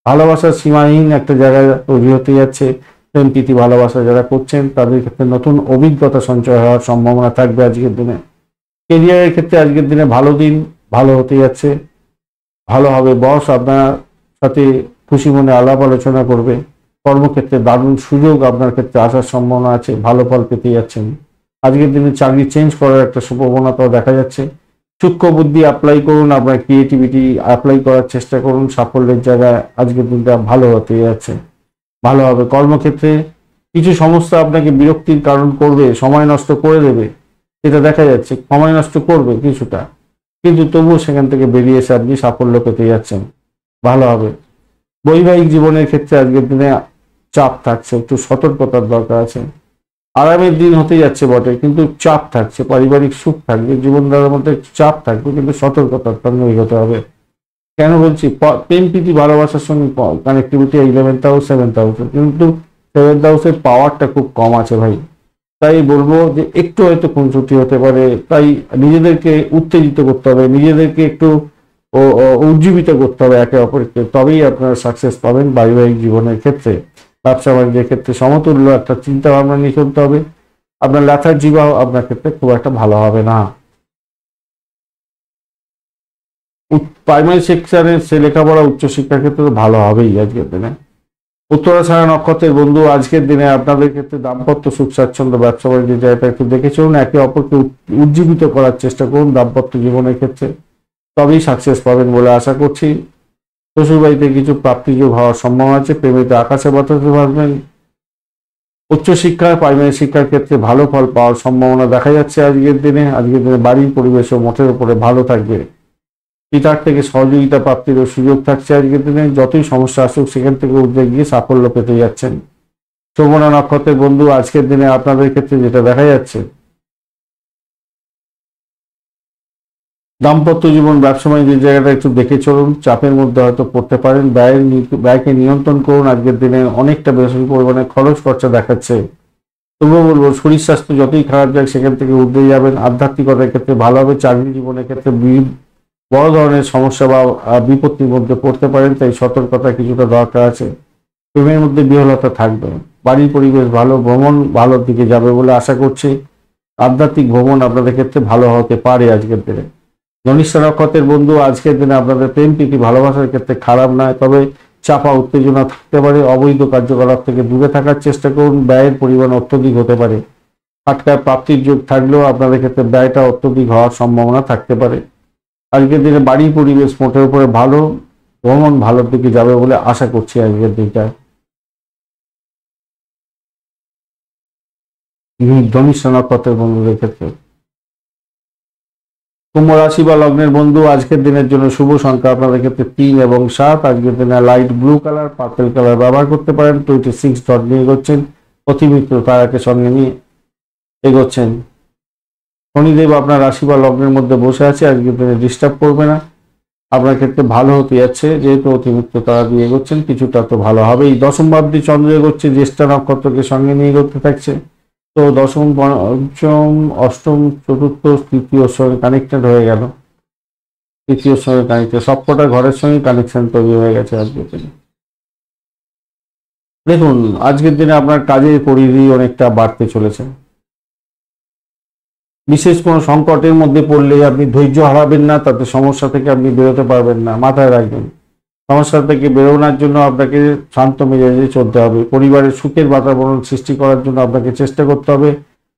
ভালোবাসার সীমাহীন একটা জায়গায় তৈরি হতে যাচ্ছে। প্রেম প্রীতি ভালোবাসা যারা করছেন তাদের ক্ষেত্রে নতুন অভিজ্ঞতা সঞ্চয় হওয়ার সম্ভাবনা থাকবে আজকের দিনে। কেরিয়ারের ক্ষেত্রে আজকের দিনে ভালো দিন, ভালো হতে যাচ্ছে, ভালো হবে। বস আপনার সাথে খুশি মনে আলাপ আলোচনা করবে। কর্মক্ষেত্রে দারুণ সুযোগ আপনার ক্ষেত্রে আসার সম্ভাবনা আছে, ভালো ফল পেতে যাচ্ছেন। আজকের দিনে চাকরি চেঞ্জ করার একটা সম্ভাবনাটাও দেখা যাচ্ছে। সূক্ষ্ম বুদ্ধি অ্যাপ্লাই করুন, আপনার ক্রিয়েটিভিটি অ্যাপ্লাই করার চেষ্টা করুন, সাফল্যের জায়গায় আজকের দিনটা ভালো হতে যাচ্ছে, ভালো হবে। কর্মক্ষেত্রে কিছু সমস্যা আপনাকে বিরক্তির কারণ করবে, সময় নষ্ট করে দেবে, এটা দেখা যাচ্ছে। সময় নষ্ট করবে কিছুটা, কিন্তু তবুও সেখান থেকে বেরিয়ে এসে আপনি সাফল্য পেতে যাচ্ছেন, ভালো হবে। বৈবাহিক জীবনের ক্ষেত্রে আজকের দিনে চাপ থাকছে, একটু সতর্কতার দরকার আছে। আরামের দিন হতে যাচ্ছে বটে, কিন্তু চাপ থাকছে। পারিবারিক সুখ থাকবে, জীবনধারার মধ্যে চাপ থাকবে, কিন্তু সতর্কতার সঙ্গে এগোতে হবে। কেন বলছি? প্রেম প্রীতি ভালোবাসার সঙ্গে connectivity 11th house 7th house, কিন্তু 7th হাউসের পাওয়ারটা খুব কম আছে ভাই। তাই বলবো যে একটু হয়তো খুনসুটি হতে পারে, তাই নিজেদেরকে উত্তেজিত করতে হবে, নিজেদেরকে একটু উজ্জীবিত করতে হবে একে অপরকে, তবেই আপনারা সাকসেস পাবেন পারিবারিক জীবনের ক্ষেত্রে। ব্যবসা বাণিজ্যের ক্ষেত্রে সমতুল্য একটা চিন্তা ভাবনা নিয়ে চলতে হবে। আপনার লেথার্জি বা আপনার ক্ষেত্রে খুব একটা ভালো হবে না। প্রাইমারি সেকশনের সে লেখাপড়া উচ্চশিক্ষার ক্ষেত্রে ভালো হবেই আজকের দিনে। উত্তরাষাঢ়া নক্ষত্রের বন্ধু, আজকের দিনে আপনাদের ক্ষেত্রে দাম্পত্য সুখ স্বাচ্ছন্দ্য, ব্যবসা বাণিজ্য জায়গাটা একটু দেখে চলুন, একে অপরকে উজ্জীবিত করার চেষ্টা করুন দাম্পত্য জীবনের ক্ষেত্রে, তবেই সাকসেস পাবেন বলে আশা করছি। শ্বশুরবাড়িতে কিছু প্রাপ্তিযোগ হওয়ার সম্ভাবনা আছে। প্রেমিতে আকাশে বাতাসে ভাসবেন। উচ্চশিক্ষা প্রাইমারি শিক্ষার ক্ষেত্রে ভালো ফল পাওয়ার সম্ভাবনা দেখা যাচ্ছে আজকের দিনে। আজকের দিনে বাড়ির পরিবেশও মোটের উপরে ভালো থাকবে। পিতার থেকে সহযোগিতা প্রাপ্তিরও সুযোগ থাকছে আজকের দিনে। যতই সমস্যা আসুক সেখান থেকে উঠে গিয়ে সাফল্য পেতে যাচ্ছেন। শ্রবণা নক্ষত্রের বন্ধু, আজকের দিনে আপনাদের ক্ষেত্রে যেটা দেখা যাচ্ছে, দাম্পত্য জীবন ব্যবসা বাণিজ্যের জায়গাটা একটু দেখে চলুন, চাপের মধ্যে হয়তো পড়তে পারেন। ব্যয়কে নিয়ন্ত্রণ করুন। আজকের দিনে অনেকটা বেশি পরিমাণে খরচ খরচা দেখাচ্ছে, তবুও বলবো শরীর স্বাস্থ্য যতই খারাপ যায় সেখান থেকে উঠে যাবেন। আধ্যাত্মিকতার ক্ষেত্রে ভালো হবে। চাকরি জীবনের ক্ষেত্রে বড় ধরনের সমস্যা বা বিপত্তির মধ্যে পড়তে পারেন, তাই সতর্কতা কিছুটা দরকার আছে। প্রেমের মধ্যে বিহলতা থাকবে। বাড়ির পরিবেশ ভালো, ভ্রমণ ভালোর দিকে যাবে বলে আশা করছি। আধ্যাত্মিক ভ্রমণ আপনাদের ক্ষেত্রে ভালো হতে পারে আজকের দিনে। ধনিষ্ঠা নক্ষত্রের বন্ধু, আজকের দিনে আপনাদের প্রেম প্রীতি ভালোবাসার ক্ষেত্রে খারাপ নয়, তবে চাপা উত্তেজনা থাকতে পারে। অবৈধ কার্যকলাপ থেকে দূরে থাকার চেষ্টা করুন। ব্যয়ের পরিমাণ অত্যধিক হতে পারে। ফাটকার প্রাপ্তির যোগ থাকলেও আপনাদের ক্ষেত্রে ব্যয়টা অত্যধিক হওয়ার সম্ভাবনা থাকতে পারে। আজকের দিনে বাড়ির পরিবেশ মোটের উপরে ভালো, ভ্রমণ ভালোর দিকে যাবে বলে আশা করছি আজকের দিনটায়। ধনিষ্ঠা নক্ষত্রের বন্ধুদের ক্ষেত্রে কুম্ভ রাশি বা লগ্নের বন্ধু, আজকের দিনের জন্য শুভ সংখ্যা আপনাদের ক্ষেত্রে 3 এবং 7। আজকের দিনে light blue colour, purple colour ব্যবহার করতে পারেন। 26 ডট নিয়ে এগোচ্ছেন, অতিমিত্র তারাকে সঙ্গে নিয়ে এগোচ্ছেন। শনিদেব আপনার রাশি বা লগ্নের মধ্যে বসে আছে, আজকের দিনে ডিস্টার্ব করবে না। আপনার ক্ষেত্রে ভালো হতে যাচ্ছে, যেহেতু অতিমিত্র তারা দিয়ে এগোচ্ছেন, কিছুটা তো ভালো হবেই। দশম ভাবটি চন্দ্র এগোচ্ছে, জ্যেষ্ঠা নক্ষত্রকে সঙ্গে নিয়ে এগোতে থাকছে। তো দশম, পঞ্চম, অষ্টম, চতুর্থ, তৃতীয়র সঙ্গে কানেক্টেড হয়ে গেল। তৃতীয়র সঙ্গে কানেক্টেড, সবকটা ঘরের সঙ্গে কানেকশন তৈরি হয়ে গেছে আজকের দিনে। দেখুন, আজকের দিনে আপনার কাজের পরিধি অনেকটা বাড়তে চলেছে। বিশেষ কোনো সংকটের মধ্যে পড়লে আপনি ধৈর্য হারাবেন না, তাতে সমস্যা থেকে আপনি বেরোতে পারবেন না, মাথায় রাখবেন। সমস্যা থেকে বেরোনোর জন্য আপনাকে শান্ত মেজাজে চলতে হবে। পরিবারের সুখের বাতাবরণ সৃষ্টি করার জন্য আপনাকে চেষ্টা করতে হবে,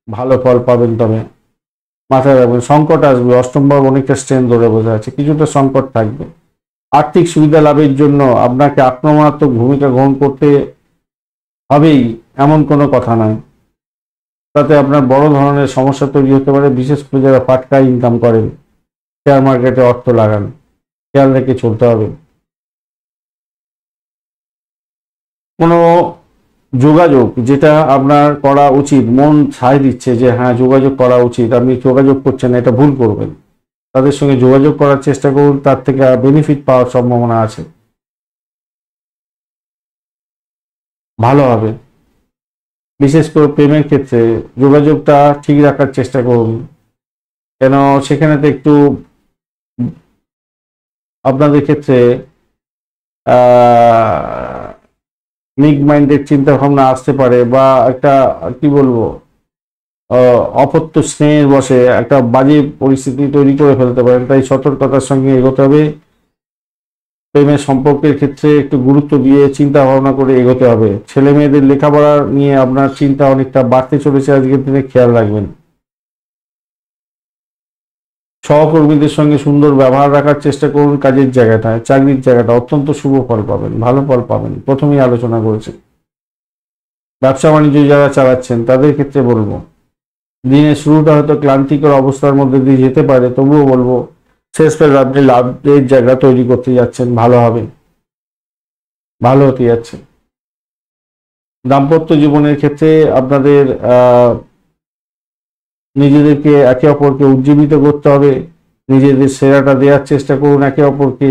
ভালো ফল পাবেন। তবে মাথায় রাখবেন, সংকট আসবে। অষ্টম ভাব অনেকটা স্ট্রেন ধরে বসে আছে, কিছুটা সংকট থাকবে। আর্থিক সুবিধা লাভের জন্য আপনাকে আক্রমণাত্মক ভূমিকা গ্রহণ করতে হবেই, এমন কোনো কথা নয়। তাতে আপনার বড় ধরনের সমস্যা তৈরি হতে পারে, বিশেষ করে যারা ফাটকা ইনকাম করেন, শেয়ার মার্কেটে অর্থ লাগান, খেয়াল রেখে চলতে হবে। কোনো যোগাযোগ যেটা আপনার করা উচিত, মন সায় দিচ্ছে যে হ্যাঁ যোগাযোগ করা উচিত, আপনি যোগাযোগ করছেন না, এটা ভুল করবেন। তাদের সঙ্গে যোগাযোগ করার চেষ্টা করুন, তার থেকে বেনিফিট পাওয়ার সম্ভাবনা আছে, ভালো হবে। বিশেষ করে প্রেমের ক্ষেত্রে যোগাযোগটা ঠিক রাখার চেষ্টা করুন, কেন সেখানে তো একটু আপনাদের ক্ষেত্রে মিগ মাইন্ডের চিন্তা ভাবনা আসতে পারে, বা একটা কি বলবো, অপত্য স্নেহের বসে একটা বাজে পরিস্থিতি তৈরি করে ফেলতে পারেন। তাই সতর্কতার সঙ্গে এগোতে হবে। প্রেমের সম্পর্কের ক্ষেত্রে একটু গুরুত্ব দিয়ে চিন্তা ভাবনা করে এগোতে হবে। ছেলে মেয়েদের লেখাপড়া নিয়ে আপনার চিন্তা অনেকটা বাড়তে চলেছে আজকের দিনে, খেয়াল রাখবেন। সহকর্মীদের সঙ্গে সুন্দর ব্যবহার রাখার চেষ্টা করুন। কাজের জায়গাটায়, চাকরির জায়গাটা অত্যন্ত শুভ ফল পাবেন, ভালো ফল পাবেন। প্রথমেই আলোচনা করেছি। ব্যবসা বাণিজ্য যারা চালাচ্ছেন তাদের ক্ষেত্রে বলবো, দিনের শুরুটা হয়তো ক্লান্তিকর অবস্থার মধ্যে দিয়ে যেতে পারে, তবুও বলবো শেষ পর্যন্ত আপনি লাভের জায়গা তৈরি করতে যাচ্ছেন, ভালো হবে, ভালো হতে যাচ্ছে। দাম্পত্য জীবনের ক্ষেত্রে আপনাদের নিজেদেরকে একে অপরকে উজ্জীবিত করতে হবে, নিজেদের সেরাটা দেওয়ার চেষ্টা করুন একে অপরকে।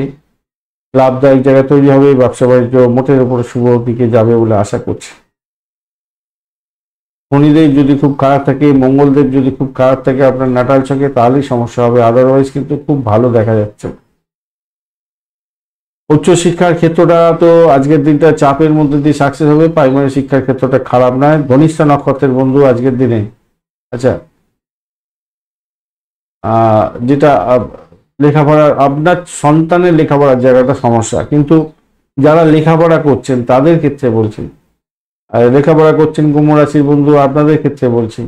লাভদায়ক জায়গা তৈরি হবে, ব্যবসা বাণিজ্য মোটের উপরে শুভ দিকে যাবে বলে আশা করছি। শনিদেব যদি খুব খারাপ থাকে, মঙ্গলদেব যদি খুব খারাপ থাকে আপনার নাটাল ছকে, তাহলেই সমস্যা হবে, আদারওয়াইজ কিন্তু খুব ভালো দেখা যাচ্ছে। উচ্চশিক্ষার ক্ষেত্রটা তো আজকের দিনটা চাপের মধ্যে দিয়ে সাকসেস হবে। প্রাইমারি শিক্ষার ক্ষেত্রটা খারাপ নয়। ধনিষ্ঠা নক্ষত্রের বন্ধু আজকের দিনে, আচ্ছা, যেটা লেখাপড়ার, আপনার সন্তানের লেখাপড়ার জায়গাটা সমস্যা, কিন্তু যারা লেখাপড়া করছেন তাদের ক্ষেত্রে বলছি, লেখাপড়া করছেন কুম্ভ রাশির বন্ধু, আপনাদের ক্ষেত্রে বলছি,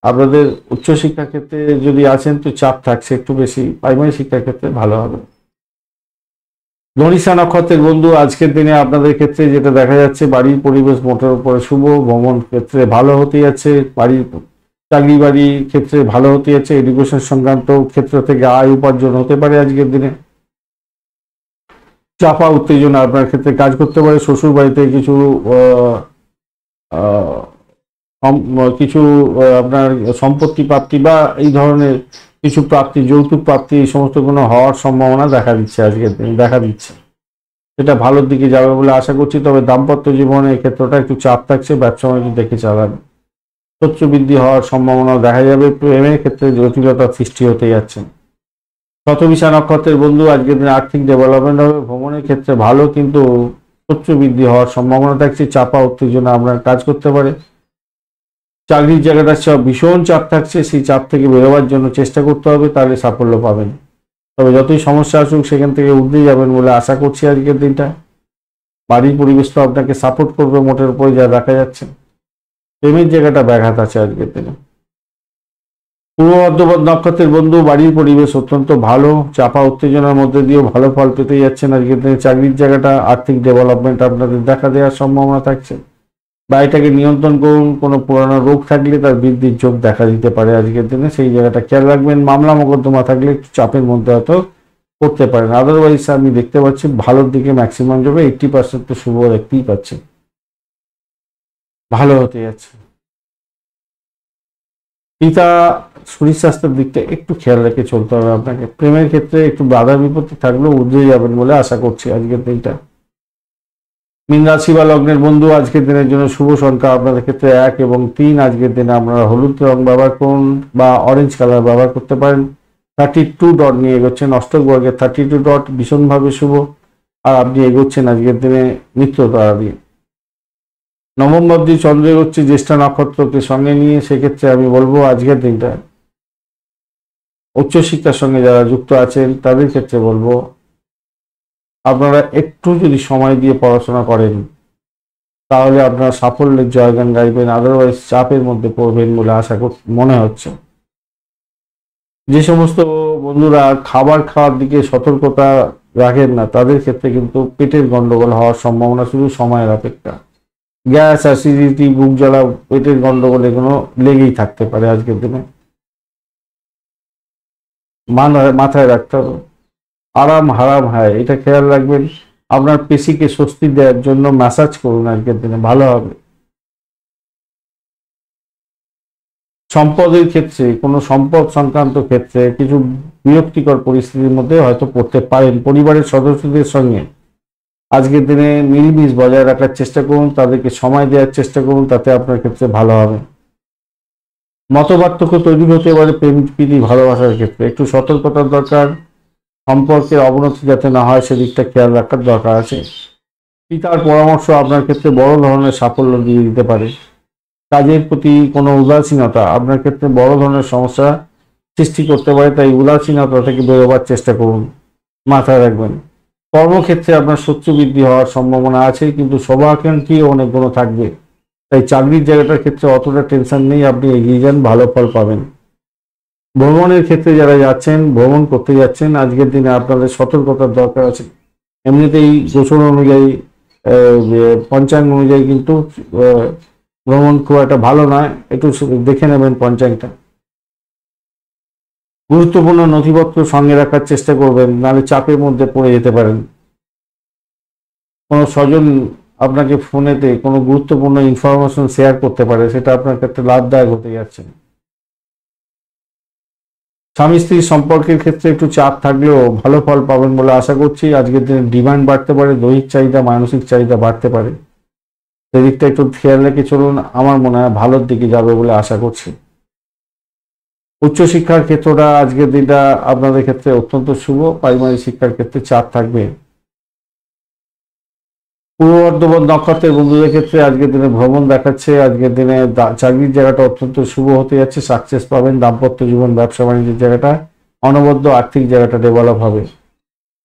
আপনাদের উচ্চশিক্ষার ক্ষেত্রে যদি আছেন তো চাপ থাকছে একটু বেশি। প্রাইমারি শিক্ষার ক্ষেত্রে ভালো হবে। ধনিষ্ঠা নক্ষত্রের বন্ধু, আজকের দিনে আপনাদের ক্ষেত্রে যেটা দেখা যাচ্ছে, বাড়ির পরিবেশ মোটের উপরে শুভ, ভ্রমণ ক্ষেত্রে ভালো হতে যাচ্ছে, বাড়ির চাকরি বাড়ির ক্ষেত্রে ভালো হতে যাচ্ছে, এডুকেশন সংক্রান্ত ক্ষেত্র থেকে আয় উপার্জন হতে পারে আজকের দিনে। চাপা উত্তেজনা আপনার ক্ষেত্রে কাজ করতে পারে। শ্বশুর বাড়িতে কিছু কিছু আপনার সম্পত্তি প্রাপ্তি বা এই ধরনের কিছু প্রাপ্তি, যৌতুক প্রাপ্তি, এই সমস্ত কোনো হওয়ার সম্ভাবনা দেখা দিচ্ছে আজকের দিনে, দেখা দিচ্ছে। সেটা ভালোর দিকে যাবে বলে আশা করছি। তবে দাম্পত্য জীবনে এই ক্ষেত্রটা একটু চাপ থাকছে, ব্যবসা বাণিজ্য দেখে চালাবে। শত্রু বৃদ্ধি হওয়ার সম্ভাবনা দেখা যাবে। প্রেমের ক্ষেত্রে জটিলতা সৃষ্টি হতে যাচ্ছে। শতবিশা নক্ষত্রের বন্ধু, আজকের দিনে আর্থিক ডেভেলপমেন্ট হবে। ভ্রমণের ক্ষেত্রে ভালো, কিন্তু শত্রু বৃদ্ধি হওয়ার সম্ভাবনা থাকছে। চাপা উত্তেজনা আপনার কাজ করতে পারে। চাকরির জায়গাটা ভীষণ চাপ থাকছে, সেই চাপ থেকে বেরোবার জন্য চেষ্টা করতে হবে, তাহলে সাফল্য পাবেন। তবে যতই সমস্যা আসুক সেখান থেকে উঠতে যাবেন বলে আশা করছি আজকের দিনটা। বাড়ির পরিবেশ তো আপনাকে সাপোর্ট করবে মোটের উপরে যা দেখা যাচ্ছে। প্রেমের জায়গাটা ব্যাঘাত আছে আজকের দিনে। পূর্ব বর্ধমান নক্ষত্রের বন্ধু, বাড়ির পরিবেশ অত্যন্ত ভালো, চাপা উত্তেজনার মধ্যে দিয়েও ভালো ফল পেতে যাচ্ছেন আজকের দিনে। চাকরির জায়গাটা, আর্থিক ডেভেলপমেন্ট আপনাদের দেখা দেওয়ার সম্ভাবনা থাকছে। বাড়িটাকে নিয়ন্ত্রণ করুন, কোনো পুরানো রোগ থাকলে তার বৃদ্ধির যোগ দেখা দিতে পারে আজকের দিনে, সেই জায়গাটা খেয়াল রাখবেন। মামলা মোকদ্দমা থাকলে একটু চাপের মধ্যে হয়তো করতে পারেন, আদারওয়াইজ আমি দেখতে পাচ্ছি ভালোর দিকে ম্যাক্সিমাম যাবে। 80% তো শুভ দেখতেই পাচ্ছি, ভালো হতে যাচ্ছে। পিতা শরীর স্বাস্থ্যের দিকটা একটু খেয়াল রেখে চলতে হবে আপনাকে। প্রেমের ক্ষেত্রে একটু বাধা বিপত্তি থাকলেও উঠে যাবেন বলে আশা করছি আজকের দিনটা। মীন রাশি বা লগ্নের বন্ধু, আজকের দিনের জন্য শুভ সংখ্যা আপনাদের ক্ষেত্রে 1 এবং 3। আজকের দিনে আপনারা হলুদ রং ব্যবহার করুন বা অরেঞ্জ কালার ব্যবহার করতে পারেন। 32 ডট নিয়ে এগোচ্ছেন, অষ্টক বর্গের 32 ডট ভীষণভাবে শুভ। আর আপনি এগোচ্ছেন আজকের দিনে নিত্য তারা দিয়ে। নবম ভাবজি চন্দ্র এগোচ্ছে জ্যেষ্ঠা নক্ষত্রকে সঙ্গে নিয়ে, সেক্ষেত্রে আমি বলবো আজকের দিনটা উচ্চশিক্ষার সঙ্গে যারা যুক্ত আছেন তাদের ক্ষেত্রে বলবো আপনারা একটু যদি সময় দিয়ে পড়াশোনা করেন তাহলে আপনারা সাফল্যের জয়গান গাইবেন, আদারওয়াইজ চাপের মধ্যে পড়বেন বলে আশা মনে হচ্ছে। যে সমস্ত বন্ধুরা খাবার খাওয়ার দিকে সতর্কতা রাখেন না তাদের ক্ষেত্রে কিন্তু পেটের গন্ডগোল হওয়ার সম্ভাবনা শুধু সময়ের অপেক্ষা। গ্যাস, অ্যাসিডিটি, বুক জ্বালা, পেটের গন্ডগোল এগুলো লেগেই থাকতে পারে আজকের দিনে, মাথায় রাখতে হবে। আরাম হারাম হয় এটা খেয়াল রাখবেন। আপনার পেশিকে স্বস্তি দেওয়ার জন্য ম্যাসাজ করুন আজকের দিনে, ভালো হবে। সম্পদের ক্ষেত্রে, কোনো সম্পদ সংক্রান্ত ক্ষেত্রে কিছু বিরক্তিকর পরিস্থিতির মধ্যে হয়তো পড়তে পারেন। পরিবারের সদস্যদের সঙ্গে আজকের দিনে মিলমিশ বজায় রাখার চেষ্টা করুন, তাদেরকে সময় দেওয়ার চেষ্টা করুন, তাতে আপনার ক্ষেত্রে ভালো হবে। মতপার্থক্য তৈরি হতে পারে প্রেম প্রীতি ভালোবাসার ক্ষেত্রে, একটু সতর্কতার দরকার। সম্পর্কের অবনতি যাতে না হয় সেদিকটা খেয়াল রাখার দরকার আছে। পিতার পরামর্শ আপনার ক্ষেত্রে বড় ধরনের সাফল্য দিয়ে দিতে পারে। কাজের প্রতি কোনো উদাসীনতা আপনার ক্ষেত্রে বড় ধরনের সমস্যা সৃষ্টি করতে পারে, তাই উদাসীনতা থেকে বেরোবার চেষ্টা করুন, মাথায় রাখবেন। কর্মক্ষেত্রে আপনার শত্রু বৃদ্ধি হওয়ার সম্ভাবনা আছে, কিন্তু শুভাকাঙ্ক্ষী অনেকগুলো থাকবে, তাই চাকরির জায়গাটার ক্ষেত্রে অতটা টেনশন নেই, আপনি এগিয়ে যান, ভালো ফল পাবেন। ভ্রমণের ক্ষেত্রে যারা যাচ্ছেন, ভ্রমণ করতে যাচ্ছেন, আজকের দিনে আপনাদের সতর্কতার দরকার আছে। এমনিতেই গোচর অনুযায়ী পঞ্চাঙ্গ অনুযায়ী কিন্তু ভ্রমণ খুব একটা ভালো নয়, একটু দেখে নেবেন পঞ্চাঙ্গটা। গুরুত্বপূর্ণ নথিপত্র সঙ্গে রাখার চেষ্টা করবেন, নাহলে চাপের মধ্যে পড়ে যেতে পারেন। কোনো স্বজন আপনাকে ফোনেতে কোনো গুরুত্বপূর্ণ ইনফরমেশন শেয়ার করতে পারে, সেটা আপনার ক্ষেত্রে লাভদায়ক হতে যাচ্ছে। স্বামী স্ত্রীর সম্পর্কের ক্ষেত্রে একটু চাপ থাকলেও ভালো ফল পাবেন বলে আশা করছি। আজকের দিনে ডিমান্ড বাড়তে পারে, দৈহিক চাহিদা, মানসিক চাহিদা বাড়তে পারে, সেদিকটা একটু খেয়াল রেখে চলুন, আমার মনে হয় ভালোর দিকে যাবে বলে আশা করছি। উচ্চশিক্ষার ক্ষেত্রটা আজকের দিনটা আপনাদের ক্ষেত্রে অত্যন্ত শুভ। প্রাইমারি শিক্ষার ক্ষেত্রে চাপ থাকবে। পূর্ব বর্ধমান নক্ষত্রের বন্ধুদের ক্ষেত্রে আজকের দিনে ভ্রমণ দেখাচ্ছে। আজকের দিনে চাকরির জায়গাটা অত্যন্ত শুভ হতে যাচ্ছে, সাকসেস পাবেন। দাম্পত্য জীবন, ব্যবসা বাণিজ্যের জায়গাটা অনবদ্য, আর্থিক জায়গাটা ডেভেলপ হবে।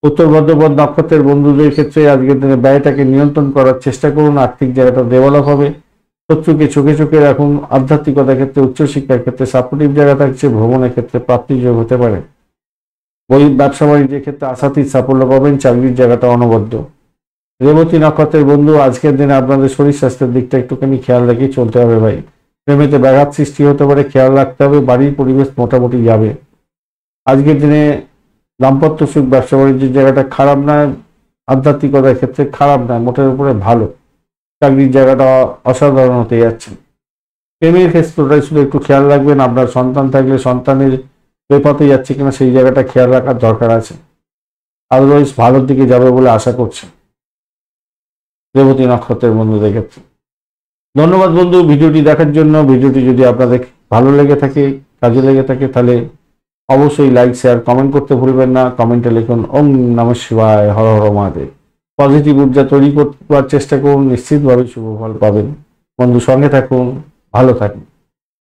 উত্তর বর্ধমান নক্ষত্রের বন্ধুদের ক্ষেত্রে আজকের দিনে ব্যয়টাকে নিয়ন্ত্রণ করার চেষ্টা করুন, আর্থিক জায়গাটা ডেভেলপ হবে। শত্রুকে চোখে চোখে রাখুন। আধ্যাত্মিকতার ক্ষেত্রে, উচ্চশিক্ষার ক্ষেত্রে সাপোর্টিভ জায়গা থাকছে। ভ্রমণের ক্ষেত্রে প্রাপ্তিযোগ হতে পারে। ব্যবসা বাণিজ্যের ক্ষেত্রে আশাতীত সাফল্য পাবেন। চাকরির জায়গাটা অনবদ্য। রেবতী নক্ষত্রের বন্ধু, আজকের দিনে আপনাদের শরীর স্বাস্থ্যের দিকটা একটুখানি খেয়াল রেখেই চলতে হবে ভাই। প্রেমেতে ব্যাঘাত সৃষ্টি হতে পারে, খেয়াল রাখতে হবে। বাড়ির পরিবেশ মোটামুটি যাবে। আজকের দিনে দাম্পত্য সুখ, ব্যবসা বাণিজ্যের জায়গাটা খারাপ নয়, আধ্যাত্মিকতার ক্ষেত্রে খারাপ নয়, মোটের উপরে ভালো। চাকরির জায়গাটা অসাধারণ হতে যাচ্ছে। প্রেমের ক্ষেত্রটাই শুধু একটু খেয়াল রাখবেন, আপনার সন্তান থাকলে সন্তানের বেপথে যাচ্ছে কিনা সেই জায়গাটা খেয়াল রাখার দরকার আছে, আদারওয়াইজ ভালোর দিকে যাবে বলে আশা করছে রেবতী নক্ষত্রের বন্ধুদের ক্ষেত্রে। ধন্যবাদ বন্ধু ভিডিওটি দেখার জন্য। ভিডিওটি যদি আপনাদের ভালো লেগে থাকে, কাজে লেগে থাকে, তাহলে অবশ্যই লাইক, শেয়ার, কমেন্ট করতে ভুলবেন না। কমেন্টে লিখুন ওম নমঃ শিবায়, হর হর মহাদেব। পজিটিভ ঊর্জা তৈরি করার চেষ্টা করুন, নিশ্চিতভাবে শুভ ফল পাবেন। বন্ধু সঙ্গে থাকুন, ভালো থাকুন।